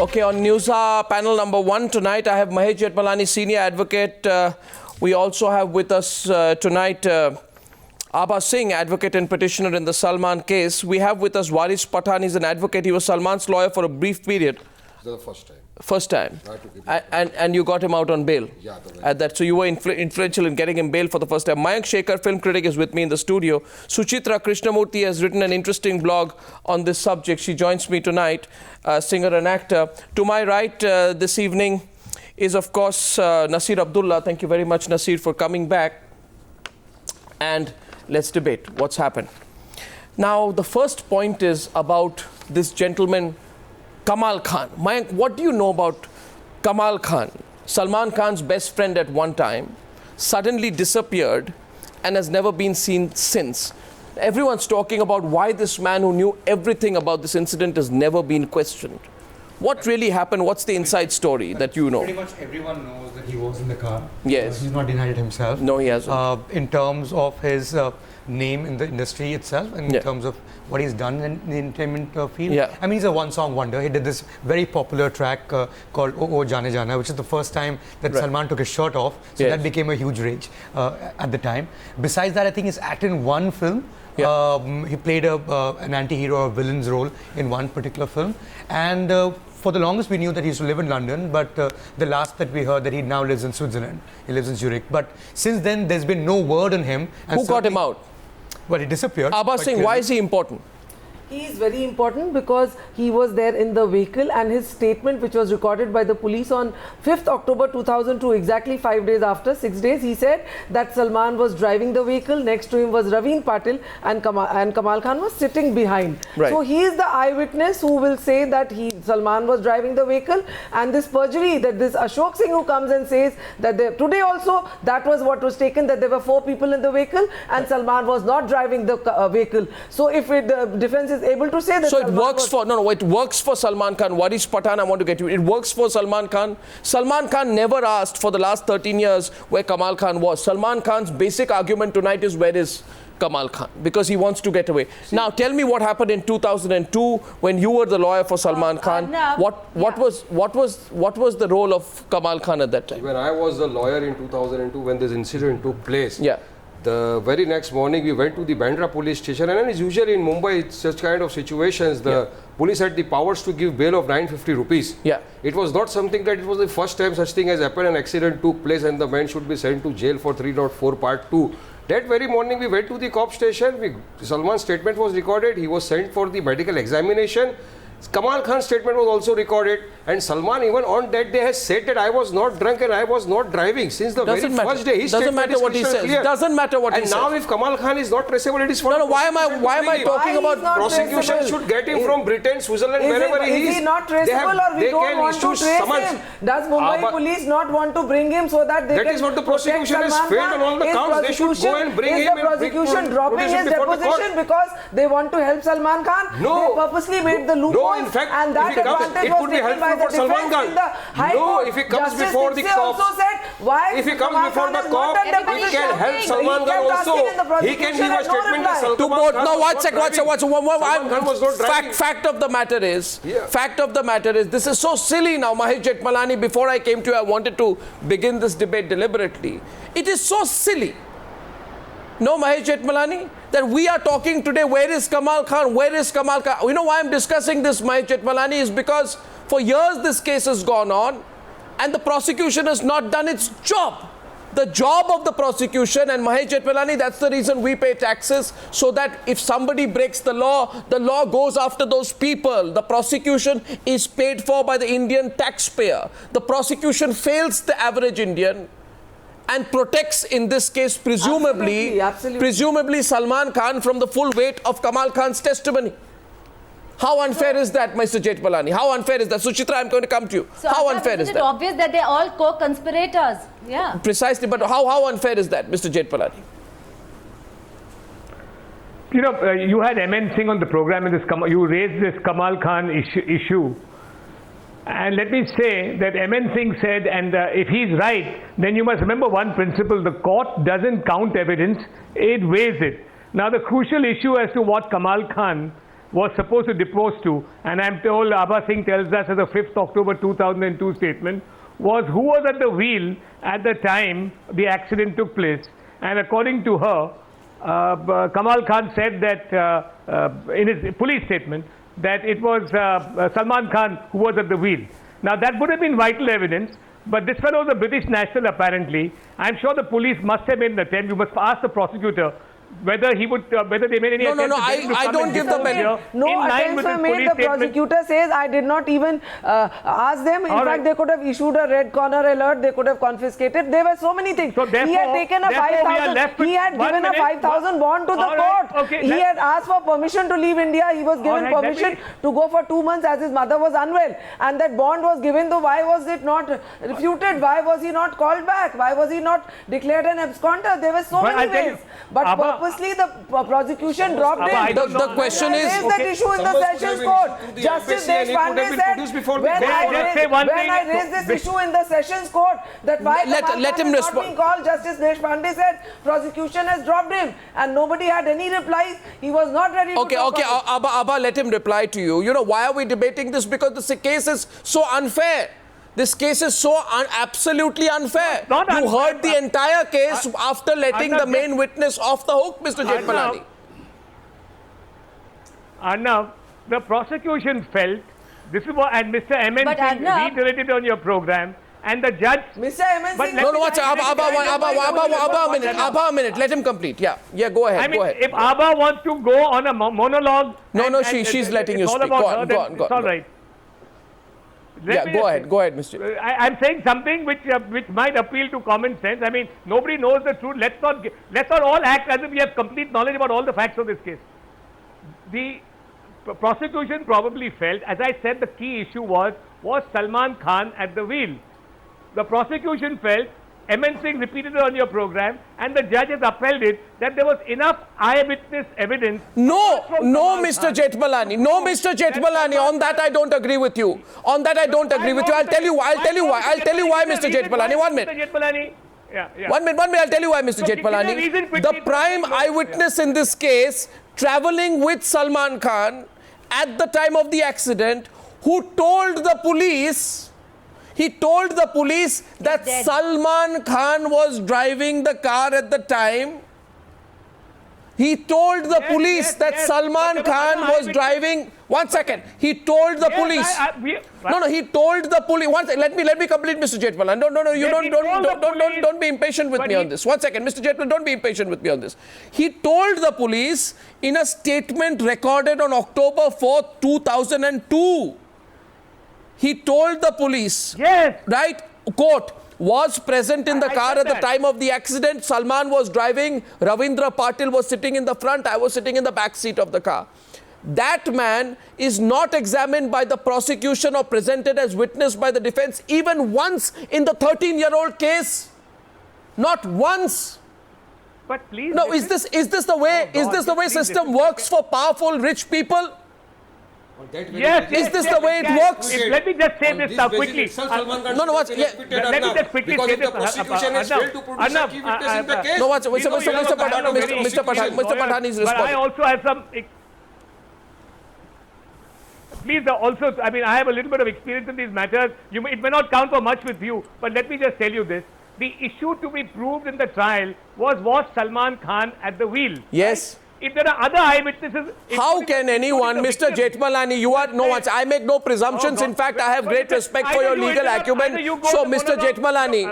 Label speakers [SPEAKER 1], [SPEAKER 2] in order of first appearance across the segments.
[SPEAKER 1] Okay, on Newshour panel number 1 tonight, I have Mahesh Jethmalani, senior advocate. We also have with us tonight Abha Singh, advocate and petitioner in the Salman case. We have with us Waris Pathan. He's an advocate. He was Salman's lawyer for a brief period.
[SPEAKER 2] The first time.
[SPEAKER 1] First time. And you got him out on bail.
[SPEAKER 2] Yeah.
[SPEAKER 1] At that, so you were influential in getting him bail for the first time. Mayank, Shekhar, film critic, is with me in the studio. Suchitra, Krishnamoorthy has written an interesting blog on this subject. She joins me tonight, singer and actor. To my right this evening is, of course, Nasir Abdullah. Thank you very much, Nasir, for coming back. And let's debate what's happened. Now, the first point is about this gentleman, Kamaal Khan. Mayank, what do you know about Kamaal Khan? Salman Khan's best friend at one time, suddenly disappeared and has never been seen since. Everyone's talking about why this man who knew everything about this incident has never been questioned. What really happened? What's the inside story that you know?
[SPEAKER 3] Pretty much everyone knows that he was in the car.
[SPEAKER 1] Yes.
[SPEAKER 3] He's not denied it himself.
[SPEAKER 1] No, he hasn't.
[SPEAKER 3] In terms of his name in the industry itself, and in terms of what he's done in the entertainment field.
[SPEAKER 1] Yeah.
[SPEAKER 3] I mean, he's a one-song wonder. He did this very popular track called Oh Oh Jane Jana, which is the first time that Salman took his shirt off. So that became a huge rage at the time. Besides that, I think he's acted in one film. He played an anti-hero or villain's role in one particular film. And for the longest, we knew that he used to live in London, but the last that we heard that he now lives in Switzerland. He lives in Zurich. But since then, there's been no word on him. And
[SPEAKER 1] who got him out?
[SPEAKER 3] Well, he disappeared.
[SPEAKER 1] Abha Singh, why is he important?
[SPEAKER 4] He is very important because he was there in the vehicle, and his statement, which was recorded by the police on 5th October 2002, exactly 6 days, he said that Salman was driving the vehicle, next to him was Raveen Patil, and Kamaal Khan was sitting behind.
[SPEAKER 1] Right.
[SPEAKER 4] So he is the eyewitness who will say that Salman was driving the vehicle, and this perjury, that this Ashok Singh who comes and says that today also that was what was taken, that there were 4 people in the vehicle and Salman was not driving the vehicle. So if the defense is able to say that,
[SPEAKER 1] so it works for it works for Salman Khan. Waris Pathan, I want to get you. It works for Salman Khan. Salman Khan never asked for the last 13 years where Kamaal Khan was. Salman Khan's basic argument tonight is, where is Kamaal Khan? Because he wants to get away. Now tell me what happened in 2002 when you were the lawyer for Salman Khan.
[SPEAKER 5] Arnab,
[SPEAKER 1] what was the role of Kamaal Khan at that time?
[SPEAKER 2] When I was the lawyer in 2002, when this incident took place,
[SPEAKER 1] Yeah.
[SPEAKER 2] the very next morning we went to the Bandra police station, and as usually in Mumbai, such kind of situations, the police had the powers to give bail of 950 rupees.
[SPEAKER 1] Yeah.
[SPEAKER 2] It was not something that it was the first time such thing has happened, an accident took place and the man should be sent to jail for 304 part 2. That very morning we went to the cop station, Salman's statement was recorded, he was sent for the medical examination. Kamaal Khan's statement was also recorded, and Salman even on that day has said that I was not drunk and I was not driving since the very first day. His
[SPEAKER 1] Doesn't
[SPEAKER 2] statement
[SPEAKER 1] matter
[SPEAKER 2] is
[SPEAKER 1] what he
[SPEAKER 2] crystal
[SPEAKER 1] says.
[SPEAKER 2] clear.
[SPEAKER 1] Doesn't matter what he
[SPEAKER 2] And
[SPEAKER 1] says.
[SPEAKER 2] now if Kamaal Khan is not traceable, it is for
[SPEAKER 1] No, why am I talking about
[SPEAKER 2] prosecution should get him from Britain, Switzerland, wherever he is.
[SPEAKER 4] Is he not traceable, or we don't want to trace him? Does Mumbai police not want to bring him so that they
[SPEAKER 2] That
[SPEAKER 4] can
[SPEAKER 2] is what the prosecution has
[SPEAKER 4] Salman
[SPEAKER 2] failed
[SPEAKER 4] Khan?
[SPEAKER 2] on all the
[SPEAKER 4] Is
[SPEAKER 2] counts. They should go and bring him
[SPEAKER 4] Is the prosecution dropping his deposition because they want to help Salman Khan?
[SPEAKER 2] No.
[SPEAKER 4] They purposely made the loophole.
[SPEAKER 2] No, in fact,
[SPEAKER 4] and that
[SPEAKER 2] if it comes,
[SPEAKER 4] advantage
[SPEAKER 2] it
[SPEAKER 4] was
[SPEAKER 2] could be
[SPEAKER 4] taken by
[SPEAKER 2] helpful
[SPEAKER 4] the
[SPEAKER 2] for Salman
[SPEAKER 4] defense in the
[SPEAKER 2] Khan.
[SPEAKER 4] High
[SPEAKER 2] No,
[SPEAKER 4] Court.
[SPEAKER 2] if he comes
[SPEAKER 4] Justice
[SPEAKER 2] before the
[SPEAKER 4] Dixit
[SPEAKER 2] cops,
[SPEAKER 4] also said, why
[SPEAKER 2] if he comes
[SPEAKER 4] Kamaal
[SPEAKER 2] before
[SPEAKER 4] Khan
[SPEAKER 2] the
[SPEAKER 4] has not
[SPEAKER 2] cop,
[SPEAKER 4] done
[SPEAKER 2] he
[SPEAKER 4] deposition?
[SPEAKER 2] can help Salman
[SPEAKER 4] He
[SPEAKER 2] Khan
[SPEAKER 4] kept
[SPEAKER 2] also.
[SPEAKER 4] asking in the
[SPEAKER 2] He can give a
[SPEAKER 4] prosecution
[SPEAKER 2] statement
[SPEAKER 4] and
[SPEAKER 2] that
[SPEAKER 4] no reply.
[SPEAKER 2] Salman Khan
[SPEAKER 1] No,
[SPEAKER 2] was not driving.
[SPEAKER 1] fact of the matter is, this is so silly now, Mahesh Jethmalani. Before I came to you, I wanted to begin this debate deliberately. It is so silly. No, Mahesh Jethmalani, that we are talking today, where is Kamaal Khan? Where is Kamaal Khan? You know why I'm discussing this, Mahesh Jethmalani, is because for years this case has gone on and the prosecution has not done its job. The job of the prosecution, and Mahesh Jethmalani, that's the reason we pay taxes, so that if somebody breaks the law goes after those people. The prosecution is paid for by the Indian taxpayer. The prosecution fails the average Indian and protects, in this case, presumably Salman Khan from the full weight of Kamaal Khan's testimony. How unfair is that, Mr. Jethmalani? How unfair is that? Suchitra, I'm going to come to you.
[SPEAKER 5] So
[SPEAKER 1] how unfair is
[SPEAKER 5] it
[SPEAKER 1] that?
[SPEAKER 5] obvious that they're all co-conspirators? Yeah.
[SPEAKER 1] Precisely, but how unfair is that, Mr. Jethmalani?
[SPEAKER 6] You know, you had MN Singh on the program, and you raised this Kamaal Khan issue. And let me say that MN Singh said, and if he's right, then you must remember one principle: the court doesn't count evidence, it weighs it. Now, the crucial issue as to what Kamaal Khan was supposed to depose to, and I'm told Abha Singh tells us as a 5th October 2002 statement, was who was at the wheel at the time the accident took place. And according to her, Kamaal Khan said that in his police statement that it was Salman Khan who was at the wheel. Now that would have been vital evidence, but this fellow was a British national apparently. I'm sure the police must have made an attempt. You must ask the prosecutor whether he would, whether they made any attempt.
[SPEAKER 1] I don't give the benefit.
[SPEAKER 4] No attempts were made. The prosecutor says I did not even ask them. In fact, they could have issued a red corner alert. They could have confiscated. There were so many things.
[SPEAKER 6] So
[SPEAKER 4] he had taken a 5,000. He had given a 5,000 bond to the court. He had asked for permission to leave India. He was given permission to go for 2 months as his mother was unwell, and that bond was given. Though why was it not refuted? Why was he not called back? Why was he not declared an absconder? There were so many ways. But purposely the prosecution dropped him.
[SPEAKER 1] The question is,
[SPEAKER 4] that issue in the Sessions Court. Justice Deshpande said, when I raised this issue in the Sessions Court, that why
[SPEAKER 1] let him
[SPEAKER 4] not being called, Justice Deshpande said prosecution has dropped him, and nobody had any replies. He was not ready to
[SPEAKER 1] Okay, Abha, let him reply to you. You know, why are we debating this? Because this case is so unfair. This case is so absolutely unfair. You heard the entire case after letting the main witness off the hook, Mr. Jethmalani.
[SPEAKER 6] Arnab, the prosecution felt, this is what, and Mr. MN Singh reiterated on your program, and the judge...
[SPEAKER 4] Mr. MN Singh...
[SPEAKER 1] No, watch Abha a minute. Let him complete. Yeah, go ahead.
[SPEAKER 6] I mean, if Abha wants to go on a monologue...
[SPEAKER 1] No, she's letting you speak. Go on.
[SPEAKER 6] It's all right.
[SPEAKER 1] Go ahead, Mr.
[SPEAKER 6] I'm saying something which might appeal to common sense. I mean, nobody knows the truth. Let's not all act as if we have complete knowledge about all the facts of this case. The prosecution probably felt, as I said, the key issue was Salman Khan at the wheel. The prosecution felt, MN Singh repeated it on your program, and the judge has upheld it, that there was enough eyewitness evidence.
[SPEAKER 1] No, Mr. Jethmalani. No, Mr. Jethmalani. On that, I don't agree with you. I'll tell you why. I'll tell you why, Mr. Jethmalani. 1 minute.
[SPEAKER 6] Mr. Jethmalani. Yeah.
[SPEAKER 1] 1 minute. I'll tell you why, Mr. Jethmalani. The prime eyewitness in this case, traveling with Salman Khan at the time of the accident, who told the police... He told the police that Salman Khan was driving the car at the time. He told the police that Salman Khan was driving. 1 second. He told the police. He told the police. Let me complete, Mr. Jethmalani. No. You don't be impatient with me on this. 1 second, Mr. Jethmalani. Don't be impatient with me on this. He told the police in a statement recorded on October 4th, 2002. He told the police, right, quote, was present in the car at the time of the accident. Salman was driving, Ravindra Patil was sitting in the front, I was sitting in the back seat of the car. That man is not examined by the prosecution or presented as witness by the defense even once in the 13-year-old case. Not once.
[SPEAKER 6] But please...
[SPEAKER 1] No, is this the way system works for powerful, rich people?
[SPEAKER 6] Yes,
[SPEAKER 1] is this the way it works?
[SPEAKER 6] Let me just say this now quickly.
[SPEAKER 1] Let me just quickly say this. Mr. Pathan is responding.
[SPEAKER 6] But I also have some... Please also, I mean, I have a little bit of experience in these matters. It may not count for much with you, but let me just tell you this. The issue to be proved in the trial was Salman Khan at the wheel?
[SPEAKER 1] Yes.
[SPEAKER 6] Right? If there are other eyewitnesses...
[SPEAKER 1] How can anyone, Mr. Jethmalani, I make no presumptions. In fact, I have great respect for your legal acumen. So, Mr. Jethmalani,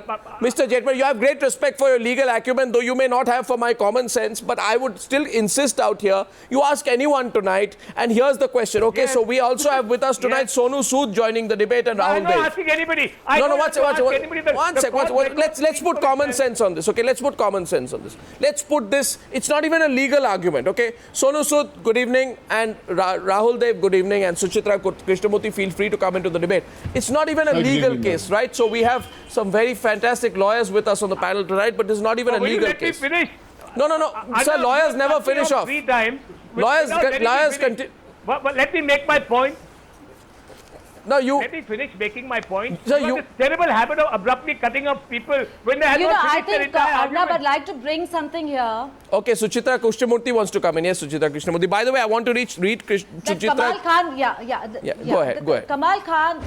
[SPEAKER 1] you have great respect for your legal acumen, though you may not have for my common sense. But I would still insist out here, you ask anyone tonight, and here's the question. Okay, so we also have with us tonight Sonu Sood joining the debate and Rahul.
[SPEAKER 6] I'm not asking anybody.
[SPEAKER 1] One second. Let's put common sense on this. Okay, let's put common sense on this. Let's put this, it's not even a legal argument. Okay, Sonu Sood, good evening, and Rahul Dev, good evening, and Suchitra, Krishnamoorthy, feel free to come into the debate. It's not even a legal case, right? So we have some very fantastic lawyers with us on the panel tonight, but it's not even a legal case.
[SPEAKER 6] Will you let me finish?
[SPEAKER 1] No, sir, lawyers never finish off.
[SPEAKER 6] 3 times.
[SPEAKER 1] Lawyers continue.
[SPEAKER 6] But let me make my point.
[SPEAKER 1] no, you.
[SPEAKER 6] Let me finish making my point.
[SPEAKER 1] Sir,
[SPEAKER 6] You have this terrible habit of abruptly cutting off people when they have
[SPEAKER 5] You know,
[SPEAKER 6] not
[SPEAKER 5] I
[SPEAKER 6] finished their
[SPEAKER 5] think,
[SPEAKER 6] entire
[SPEAKER 5] Arnab,
[SPEAKER 6] argument.
[SPEAKER 5] I'd like to bring something here.
[SPEAKER 1] Okay, Suchitra Krishnamurthy wants to come in. Yes, Suchitra Krishnamurthy. By the way, I want to read
[SPEAKER 5] That
[SPEAKER 1] Suchitra.
[SPEAKER 5] Kamal Khan,
[SPEAKER 1] Go ahead, go ahead.
[SPEAKER 5] Kamal Khan.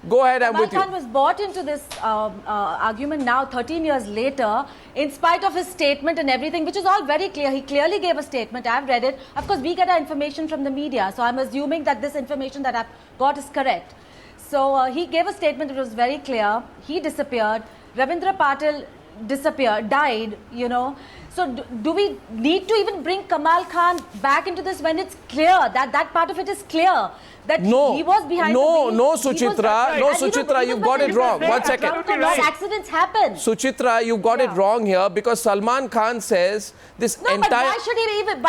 [SPEAKER 1] Go ahead, I'm
[SPEAKER 5] Kamal
[SPEAKER 1] with you.
[SPEAKER 5] Khan was bought into this argument now 13 years later, in spite of his statement and everything, which is all very clear. He clearly gave a statement. I've read it. Of course, we get our information from the media, so I'm assuming that this information that I've got is correct. So he gave a statement that was very clear. He disappeared. Ravindra Patil disappeared, died, you know. So do we need to even bring Kamal Khan back into this when it's clear that that part of it is clear? That he was behind the wheel.
[SPEAKER 1] No, Suchitra, no, Suchitra, you've got it wrong. 1 second.
[SPEAKER 5] Accidents happen.
[SPEAKER 1] Suchitra, you got it wrong here because Salman Khan says this
[SPEAKER 5] No,
[SPEAKER 1] entire...
[SPEAKER 5] but why should he even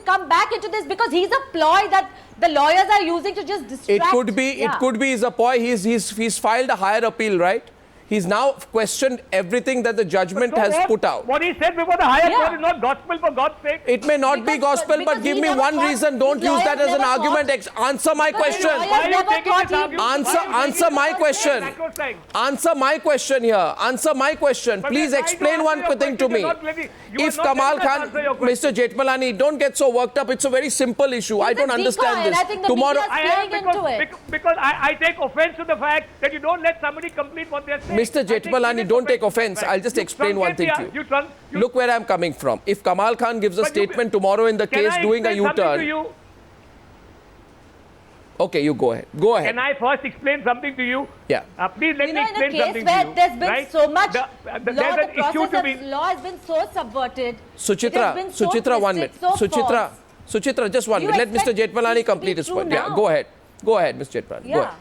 [SPEAKER 5] come back into this? Because he's a ploy that the lawyers are using to just distract.
[SPEAKER 1] It could be he's a ploy. He's filed a higher appeal, right? He's now questioned everything that the judgment has put out.
[SPEAKER 6] What he said before the higher court is not gospel, for God's sake.
[SPEAKER 1] It may not be gospel, but give me one reason. Don't use that as an argument. Answer my question. Answer my question. Answer my question here. Answer my question. Please explain one thing to me. If Kamal Khan, Mr. Jethmalani, don't get so worked up. It's a very simple issue. I don't understand this.
[SPEAKER 5] Tomorrow,
[SPEAKER 6] because I take offense to the fact that you don't let somebody complete what they're saying.
[SPEAKER 1] Mr. Jethmalani, don't take offense. I'll just explain one thing to you. Look where I'm coming from. If Kamal Khan gives a statement tomorrow in the case doing a U-turn... Okay, you go ahead. Go ahead.
[SPEAKER 6] Can I first explain something to you?
[SPEAKER 1] Yeah.
[SPEAKER 6] Please let me explain something to you.
[SPEAKER 5] In a case where there's been so much
[SPEAKER 6] law,
[SPEAKER 5] the process of law has been so subverted.
[SPEAKER 1] Suchitra, 1 minute. Suchitra, just 1 minute. Let Mr. Jethmalani complete his point. Yeah, go ahead. Go ahead, Mr. Jethmalani. Go ahead.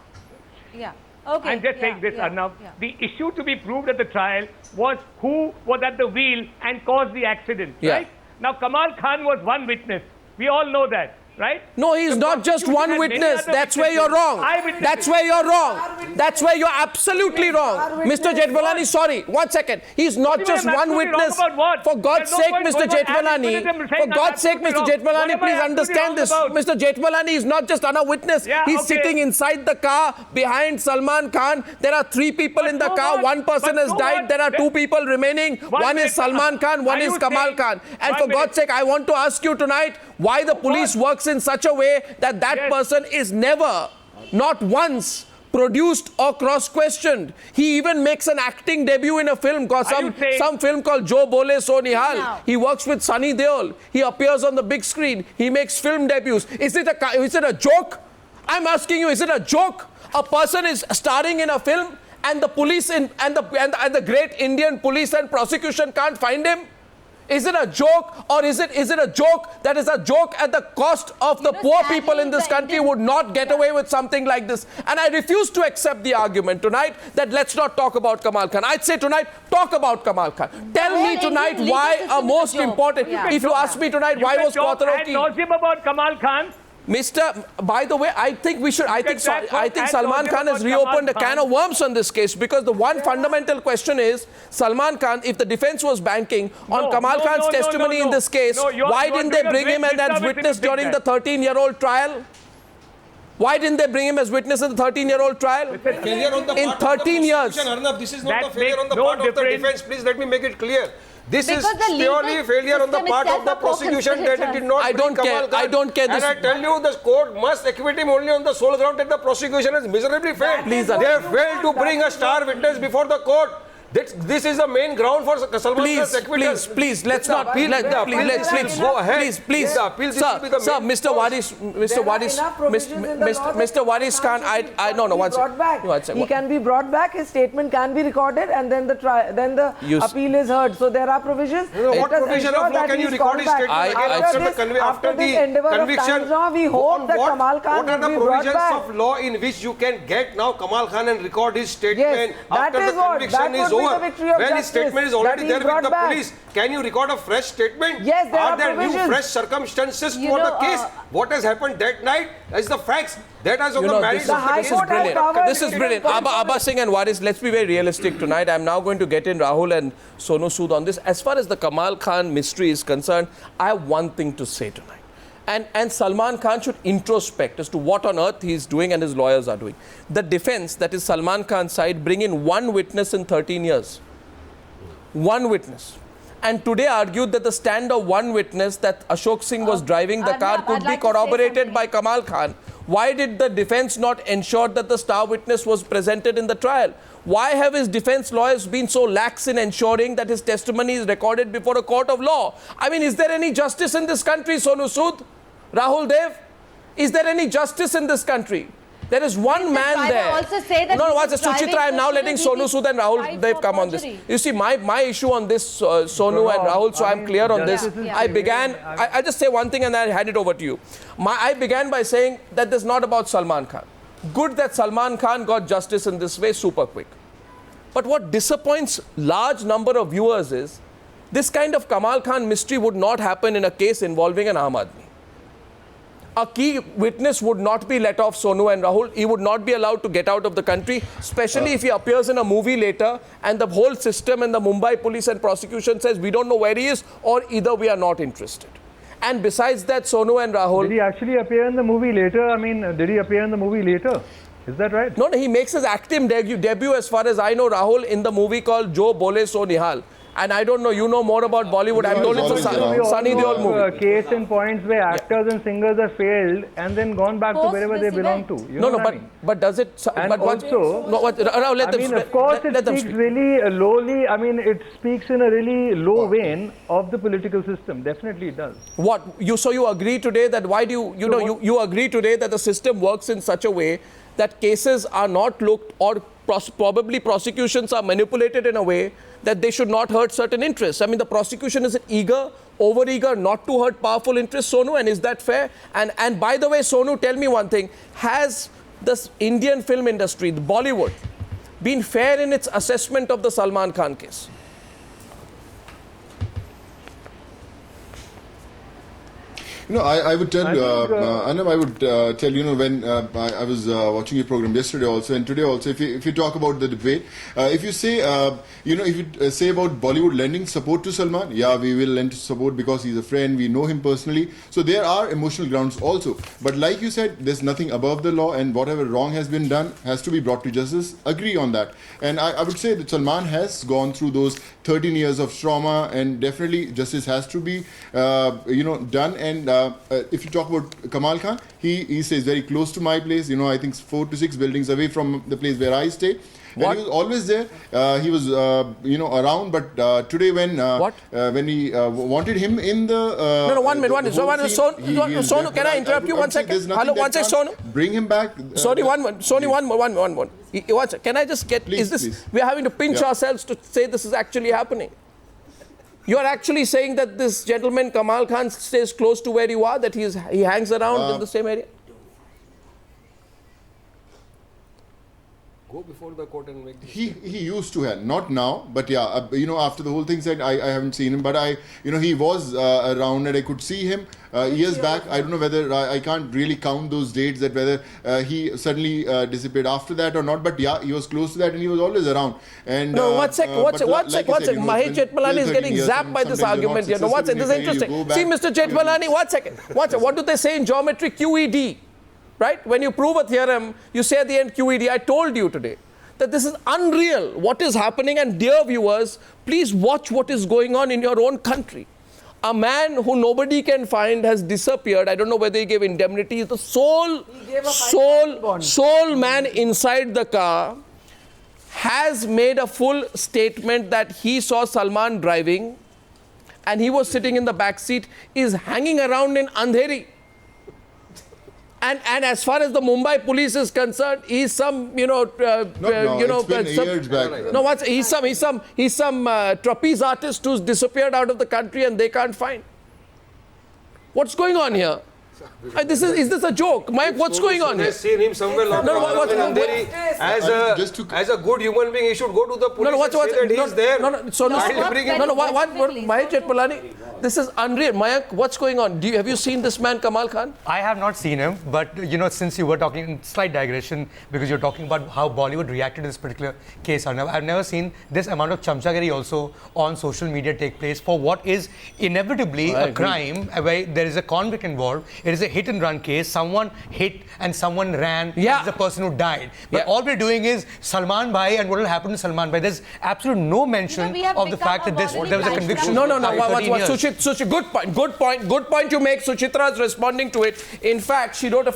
[SPEAKER 5] Yeah. Okay.
[SPEAKER 6] I'm just saying this, Arnab. The issue to be proved at the trial was who was at the wheel and caused the accident, right? Now, Kamal Khan was one witness. We all know that, right?
[SPEAKER 1] No, he's not just one witness. That's where you're wrong. That's where you're wrong. That's where you're absolutely wrong. Mr. Jethmalani, sorry. 1 second. He's not just one witness. For God's sake, Mr. Jethmalani. For God's sake, Mr. Jethmalani, please understand this. Mr. Jethmalani is not just on a witness. He's sitting inside the car behind Salman Khan. There are 3 people in the car. One person has died. There are 2 people remaining. One is Salman Khan. One is Kamal Khan. And for God's sake, I want to ask you tonight why the police works in such a way that person is never, not once, produced or cross-questioned. He even makes an acting debut in a film, some film called Jo Bole So Nihal. He works with Sunny Deol. He appears on the big screen. He makes film debuts. Is it a joke? I'm asking you, is it a joke? A person is starring in a film and the police and the great Indian police and prosecution can't find him? Is it a joke, or is it a joke that is a joke at the cost of the poor people in this country would not get away with something like this? And I refuse to accept the argument tonight that let's not talk about Kamal Khan. I'd say tonight, talk about Kamal Khan. Tell me tonight why a most important... If you ask me tonight, why was Quattrochi...
[SPEAKER 6] I know him about Kamal Khan.
[SPEAKER 1] By the way, I think Salman Khan has reopened a can of worms on this case, because the one fundamental question is, Salman Khan, if the defense was banking on Kamal Khan's testimony in this case, why didn't they bring him in as witness during the 13-year-old trial? Why didn't they bring him as witness in the 13-year-old trial? In 13 years.
[SPEAKER 2] Arnab, this is not a failure on the part of the defense. Please let me make it clear. This is purely failure on the part of the prosecution that it did not bring Kamal Khan.
[SPEAKER 1] I don't care.
[SPEAKER 2] And I tell you, the court must acquit him only on the sole ground that the prosecution has miserably failed. They have failed to bring a star witness before the court. This is the main ground for Salman Khan's acquittal.
[SPEAKER 1] Please, let's not. Please,
[SPEAKER 2] go ahead.
[SPEAKER 1] Please, sir, Mr. Waris Khan, no, one second.
[SPEAKER 4] He can be brought back, his statement can be recorded, and then the appeal is heard. So there are provisions.
[SPEAKER 2] What provision of law can you record his statement after the conviction?
[SPEAKER 4] We hope that Kamal Khan will be brought back.
[SPEAKER 2] What are the provisions of law in which you can get now Kamal Khan and record his statement after the conviction is over? When his statement is already there with the police, can you record a fresh statement?
[SPEAKER 4] Yes,
[SPEAKER 2] are there new fresh circumstances for the case? What has happened that night is the facts. That has on the merits of the case.
[SPEAKER 1] This is brilliant. Abha Singh and Waris, let's be very realistic tonight. I'm now going to get in Rahul and Sonu Sood on this. As far as the Kamal Khan mystery is concerned, I have one thing to say tonight. And Salman Khan should introspect as to what on earth he is doing and his lawyers are doing. The defense, that is Salman Khan's side, bring in one witness in 13 years. One witness. And today argued that the stand of one witness that Ashok Singh was driving the car could be corroborated by Kamaal Khan. Why did the defense not ensure that the star witness was presented in the trial? Why have his defense lawyers been so lax in ensuring that his testimony is recorded before a court of law? I mean, is there any justice in this country, Sonu Sood? Rahul Dev? Is there any justice in this country? There is one man there.
[SPEAKER 5] Also say that
[SPEAKER 1] Suchitra, I'm now letting Sonu Sood and Rahul Dev come on this. You see, my issue on this, Sonu and Rahul, so I'm clear on this. I'll just say one thing and then I'll hand it over to you. I began by saying that this is not about Salman Khan. Good that Salman Khan got justice in this way super quick. But what disappoints large number of viewers is this kind of Kamaal Khan mystery would not happen in a case involving an Aam Aadmi. A key witness would not be let off, Sonu and Rahul. He would not be allowed to get out of the country, especially if he appears in a movie later and the whole system and the Mumbai police and prosecution says we don't know where he is or either we are not interested. And besides that, Sonu and Rahul...
[SPEAKER 7] Did he actually appear in the movie later? I mean, did he appear in the movie later? Is that right?
[SPEAKER 1] No, he makes his acting debut as far as I know, Rahul, in the movie called Jo Bole So Nihal. And I don't know, you know more about Bollywood. I'm told it's a Sunny Deol movie.
[SPEAKER 7] Case in points where actors and singers have failed and then gone back to wherever they belong to. You know
[SPEAKER 1] but does it...
[SPEAKER 7] And also, of course it speaks really lowly, it speaks in a really low vein of the political system. Definitely it does.
[SPEAKER 1] So you agree today that you agree today that the system works in such a way that cases are not looked or probably prosecutions are manipulated in a way that they should not hurt certain interests. I mean, the prosecution is over-eager not to hurt powerful interests, Sonu, and is that fair? And by the way, Sonu, tell me one thing. Has the Indian film industry, the Bollywood, been fair in its assessment of the Salman Khan case?
[SPEAKER 8] I would tell Arnab, I would tell when I was watching your program yesterday also and today also, if you talk about the debate, if you say if you say about Bollywood lending support to Salman, we will lend support because he's a friend, we know him personally, so there are emotional grounds also. But like you said, there's nothing above the law, and whatever wrong has been done has to be brought to justice. Agree on that. And I would say that Salman has gone through those 13 years of trauma, and definitely justice has to be done. And if you talk about Kamaal Khan, he stays very close to my place, I think 4 to 6 buildings away from the place where I stay. And he was always there. He was, around. But today, when we wanted him in the
[SPEAKER 1] 1 minute. Sonu, can I interrupt you 1 second? Hello, 1 second, Sonu.
[SPEAKER 8] Bring him back.
[SPEAKER 1] Sorry, one. Can I just get? Please. We are having to pinch ourselves to say this is actually happening. You are actually saying that this gentleman Kamaal Khan stays close to where you are, that he hangs around in the same area?
[SPEAKER 2] Go before the court and make
[SPEAKER 8] he used to have, not now, but after the whole thing said, I haven't seen him, but he was around and I could see him years back. I don't know whether I can't really count those dates, that whether he suddenly disappeared after that or not, but he was close to that and he was always around. And
[SPEAKER 1] what's Mahesh Jethmalani is getting zapped by this argument here. This is interesting. See, Mr. Jethmalani, 1 second. What do they say in geometry? QED. Right? When you prove a theorem, you say at the end QED. I told you today that this is unreal what is happening, and dear viewers, please watch what is going on in your own country. A man who nobody can find has disappeared. I don't know whether he gave indemnity. The sole man inside the car has made a full statement that he saw Salman driving and he was sitting in the back seat, is hanging around in Andheri. And as far as the Mumbai police is concerned, he's some,
[SPEAKER 8] it's been years back.
[SPEAKER 1] No, he's some trapeze artist who's disappeared out of the country and they can't find. What's going on here? Is this a joke? Mayank, what's going on here?
[SPEAKER 2] I've seen him somewhere as a good human being, he should go to the police and say that he's there.
[SPEAKER 1] Mahesh Jethmalani, this is unreal. Mayank, what's going on? Have you seen this man, Kamaal Khan?
[SPEAKER 3] I have not seen him, but since you were talking, slight digression, because you're talking about how Bollywood reacted to this particular case, Arnab, I've never seen this amount of chamchagiri also on social media take place for what is inevitably a crime where there is a convict involved. It is a hit and run case. Someone hit and someone ran.
[SPEAKER 1] Yeah.
[SPEAKER 3] The person who died. But all we're doing is Salman Bhai and what will happen to Salman Bhai. There's absolutely no mention of the fact that there was a conviction.
[SPEAKER 1] No. Good point you make. Suchitra is responding to it. In fact, she wrote a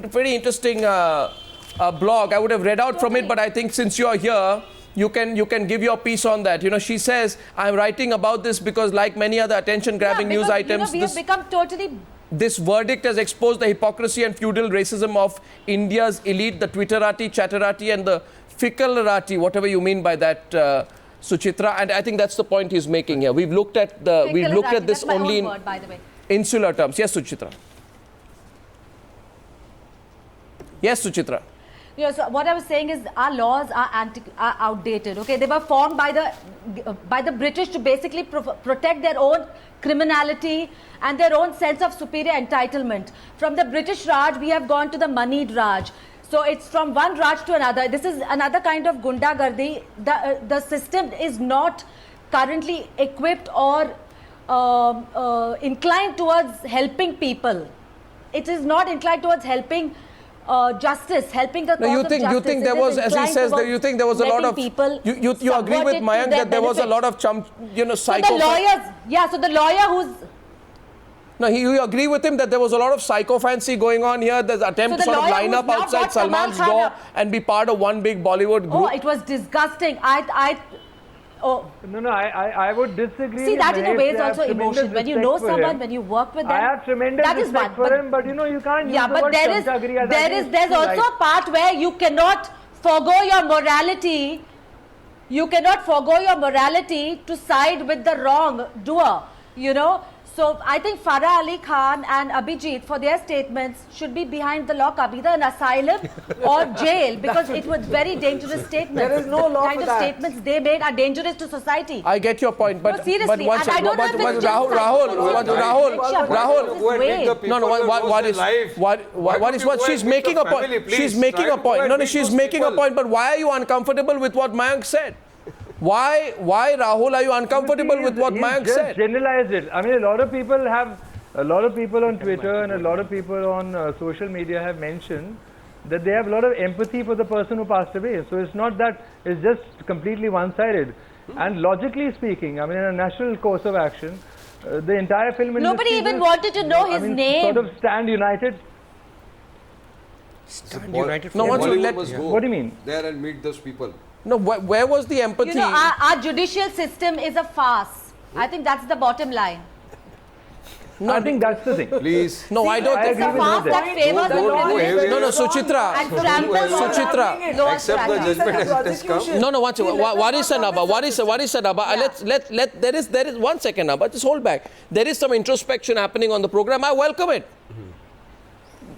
[SPEAKER 1] very interesting blog. I would have read out from it, but I think since you're here, you can give your piece on that. She says, I'm writing about this because like many other attention-grabbing news items,
[SPEAKER 5] we have become totally...
[SPEAKER 1] This verdict has exposed the hypocrisy and feudal racism of India's elite, the Twitterati, Chatterati, and the Fickerati, whatever you mean by that, Suchitra. And I think that's the point he's making here. We've looked at this only in insular terms. Yes, Suchitra. Yes, Suchitra.
[SPEAKER 5] So what I was saying is our laws are outdated. Okay, they were formed by the British to basically protect their own criminality and their own sense of superior entitlement. From the British Raj, we have gone to the moneyed Raj. So it's from one Raj to another. This is another kind of gundagardi. The system is not currently equipped or inclined towards helping people. It is not inclined towards helping justice, helping the cause of justice.
[SPEAKER 1] You think there was, as he says, you think there was a lot of
[SPEAKER 5] people.
[SPEAKER 1] You agree with Mayank that there was a lot of psychopaths.
[SPEAKER 5] So the lawyers, so the lawyer who's.
[SPEAKER 1] No, you agree with him that there was a lot of psychophancy going on here. There's attempt to sort of line up outside Salman's door and be part of one big Bollywood group.
[SPEAKER 5] Oh, it was disgusting.
[SPEAKER 7] No, I would disagree.
[SPEAKER 5] See, that in a way is
[SPEAKER 7] I
[SPEAKER 5] also emotion. When you know someone, when you work with them,
[SPEAKER 7] I have tremendous respect for him, but you can't use the word chamchagiri as
[SPEAKER 5] there's also a part where you cannot forgo your morality. You cannot forgo your morality to side with the wrongdoer, So I think Farah Ali Khan and Abhijit, for their statements, should be behind the lockup, either an asylum or jail, because it was very dangerous statements.
[SPEAKER 4] There is no law
[SPEAKER 5] for that. The kind of statements they made are dangerous to society.
[SPEAKER 1] I get your point, but
[SPEAKER 5] no, seriously,
[SPEAKER 1] but
[SPEAKER 5] I don't know if it's
[SPEAKER 1] Rahul, what is what she's making a point? She's making a point. No, she's making a point. But why are you uncomfortable with what Mayank said? Why, Rahul, are you uncomfortable with what Mayank said?
[SPEAKER 7] Generalized it. I mean, a lot of people on Twitter and a lot of people on social media have mentioned that they have a lot of empathy for the person who passed away. So it's not that it's just completely one-sided. And logically speaking, I mean, in a national course of action, the entire film industry...
[SPEAKER 5] Nobody even wanted to know his name.
[SPEAKER 7] Sort of stand united.
[SPEAKER 1] Stand united?
[SPEAKER 2] No,
[SPEAKER 7] what do you mean?
[SPEAKER 2] There and meet those people.
[SPEAKER 1] No, where was the empathy?
[SPEAKER 5] Our judicial system is a farce. I think that's the bottom line.
[SPEAKER 7] No, I think that's the thing.
[SPEAKER 2] Please.
[SPEAKER 1] No, I don't think
[SPEAKER 5] it's a farce that favors the criminals.
[SPEAKER 1] No, Suchitra.
[SPEAKER 5] Suchitra.
[SPEAKER 2] Accept the judgment as it has come.
[SPEAKER 1] No, Waris and Abha. Waris and Abha. There is 1 second, Abha. Just hold back. There is some introspection happening on the program. I welcome it.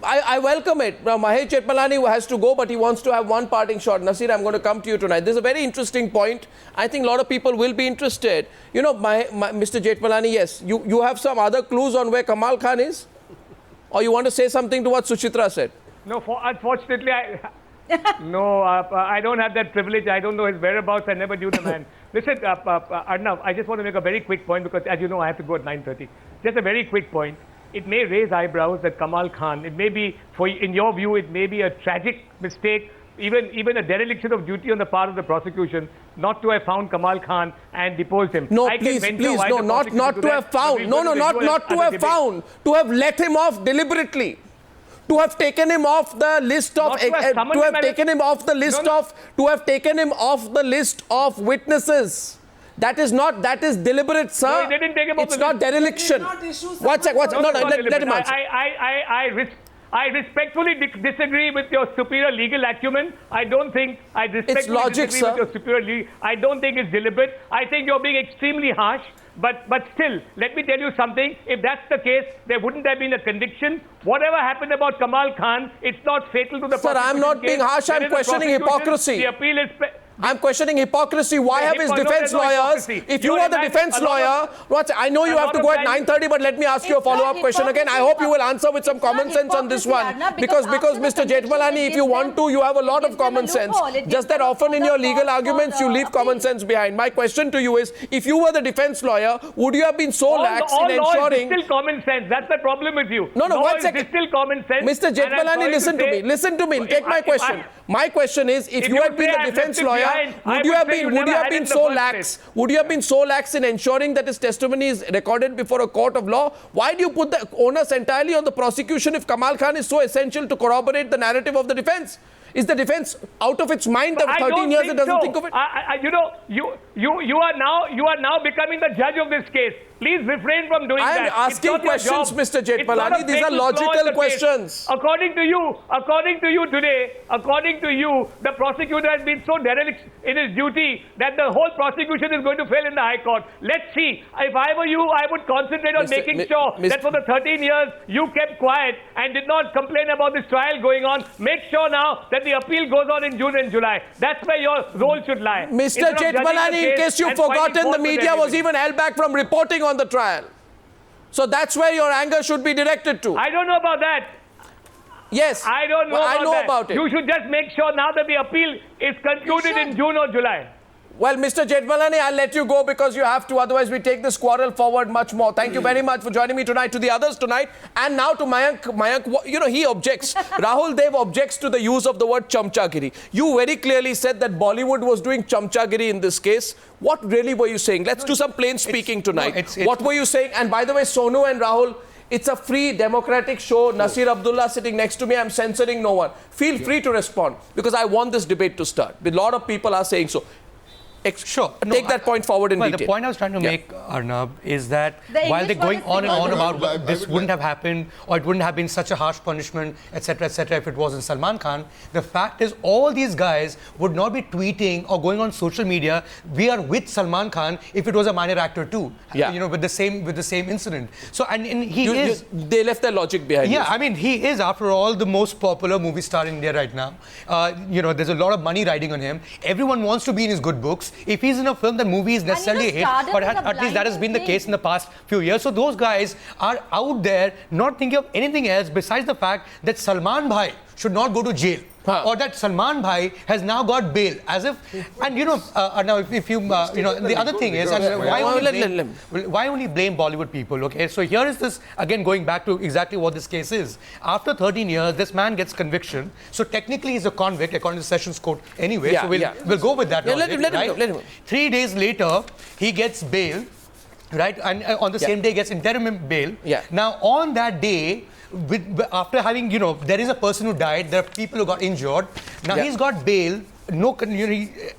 [SPEAKER 1] I welcome it. Now, Mahesh Jethmalani has to go, but he wants to have one parting shot. Nasir, I'm going to come to you tonight. This is a very interesting point. I think a lot of people will be interested. Mr. Jethmalani, yes, you have some other clues on where Kamaal Khan is? Or you want to say something to what Suchitra said?
[SPEAKER 6] No, unfortunately, I don't have that privilege. I don't know his whereabouts. I never knew the man. Listen, Arnab, I just want to make a very quick point because, as you know, I have to go at 9:30. Just a very quick point. It may raise eyebrows that Kamaal Khan, it may be, in your view, it may be a tragic mistake, even a dereliction of duty on the part of the prosecution, not to have found Kamaal Khan and deposed him.
[SPEAKER 1] No, please, no, not to have found. No, not to have found. To have let him off deliberately. To have taken him off the list of, to have taken him off the list of witnesses. That is deliberate, sir.
[SPEAKER 6] No, they didn't take him off
[SPEAKER 1] it's not dereliction. One sec. Let him answer.
[SPEAKER 6] I respectfully disagree with your superior legal acumen. I don't think I respectfully disagree with your superior legal. I don't think it's deliberate. I think you're being extremely harsh. But still, let me tell you something. If that's the case, there wouldn't have been a conviction. Whatever happened about Kamaal Khan, it's not fatal to the prosecution.
[SPEAKER 1] Sir, I'm not being harsh. I'm questioning hypocrisy.
[SPEAKER 6] The appeal is...
[SPEAKER 1] I'm questioning hypocrisy. Why have his defense lawyers, if you were the defense lawyer, I know you have to go at 9:30, but let me ask you a follow-up question again. I hope you will answer with some common sense on this one. Because Mr. Jethmalani, if you want to, you have a lot of common sense. Just that often in your legal arguments, you leave common sense behind. My question to you is, if you were the defense lawyer, would you have been so lax in ensuring...
[SPEAKER 6] All law is still common sense. That's the problem with you.
[SPEAKER 1] No, 1 second.
[SPEAKER 6] It's still common sense.
[SPEAKER 1] Mr. Jethmalani, listen to me. Listen to me. Take my question. My question is, if you had been the defense lawyer, would you have been so lax? Would you have been so lax in ensuring that his testimony is recorded before a court of law? Why do you put the onus entirely on the prosecution if Kamaal Khan is so essential to corroborate the narrative of the defense? Is the defense out of its mind of 13 years it doesn't think of it?
[SPEAKER 6] You are now becoming the judge of this case. Please refrain from doing that.
[SPEAKER 1] I am asking questions, Mr. Jethmalani. These are logical questions.
[SPEAKER 6] According to you today, the prosecutor has been so derelict in his duty that the whole prosecution is going to fail in the High Court. Let's see. If I were you, I would concentrate on making sure that for the 13 years you kept quiet and did not complain about this trial going on. Make sure now that the appeal goes on in June and July. That's where your role should lie.
[SPEAKER 1] Mr. Jethmalani, in case you've forgotten, the media was even held back from reporting on the trial. So that's where your anger should be directed to.
[SPEAKER 6] I don't know about that.
[SPEAKER 1] Yes.
[SPEAKER 6] I don't know
[SPEAKER 1] I know about it.
[SPEAKER 6] You should just make sure now that the appeal is concluded in June or July.
[SPEAKER 1] Well, Mr. Jethmalani, I'll let you go because you have to. Otherwise, we take this quarrel forward much more. Thank you very much for joining me tonight. To the others tonight. And now to Mayank. Mayank, he objects. Rahul Dev objects to the use of the word chamchagiri. You very clearly said that Bollywood was doing chamchagiri in this case. What really were you saying? Let's do some plain speaking tonight. What were you saying? And by the way, Sonu and Rahul, it's a free democratic show. Nasir, Abdullah sitting next to me. I'm censoring no one. Feel free to respond because I want this debate to start. A lot of people are saying so.
[SPEAKER 3] Sure.
[SPEAKER 1] Take that point forward in detail.
[SPEAKER 3] The point I was trying to make, Arnab, is that while they're going on and on about this wouldn't have happened or it wouldn't have been such a harsh punishment, etc., if it wasn't Salman Khan, the fact is all these guys would not be tweeting or going on social media, we are with Salman Khan if it was a minor actor too, with the same incident. So, and
[SPEAKER 1] they left their logic behind.
[SPEAKER 3] Yeah, I mean, he is, after all, the most popular movie star in India right now. There's a lot of money riding on him. Everyone wants to be in his good books. If he's in a film, the movie is necessarily a hit, but at least that has been the case in the past few years. So those guys are out there not thinking of anything else besides the fact that Salman Bhai should not go to jail. Or that Salman Bhai has now got bail, as if, and now if you, the other thing is, why only blame Bollywood people? Okay, so here is this again going back to exactly what this case is. After 13 years, this man gets conviction. So technically, he's a convict according to Sessions Court anyway. So we'll go with that.
[SPEAKER 1] Let him go.
[SPEAKER 3] 3 days later, he gets bail, right? And on the same day, gets interim bail. Now on that day, after having, there is a person who died, there are people who got injured. Now he's got bail.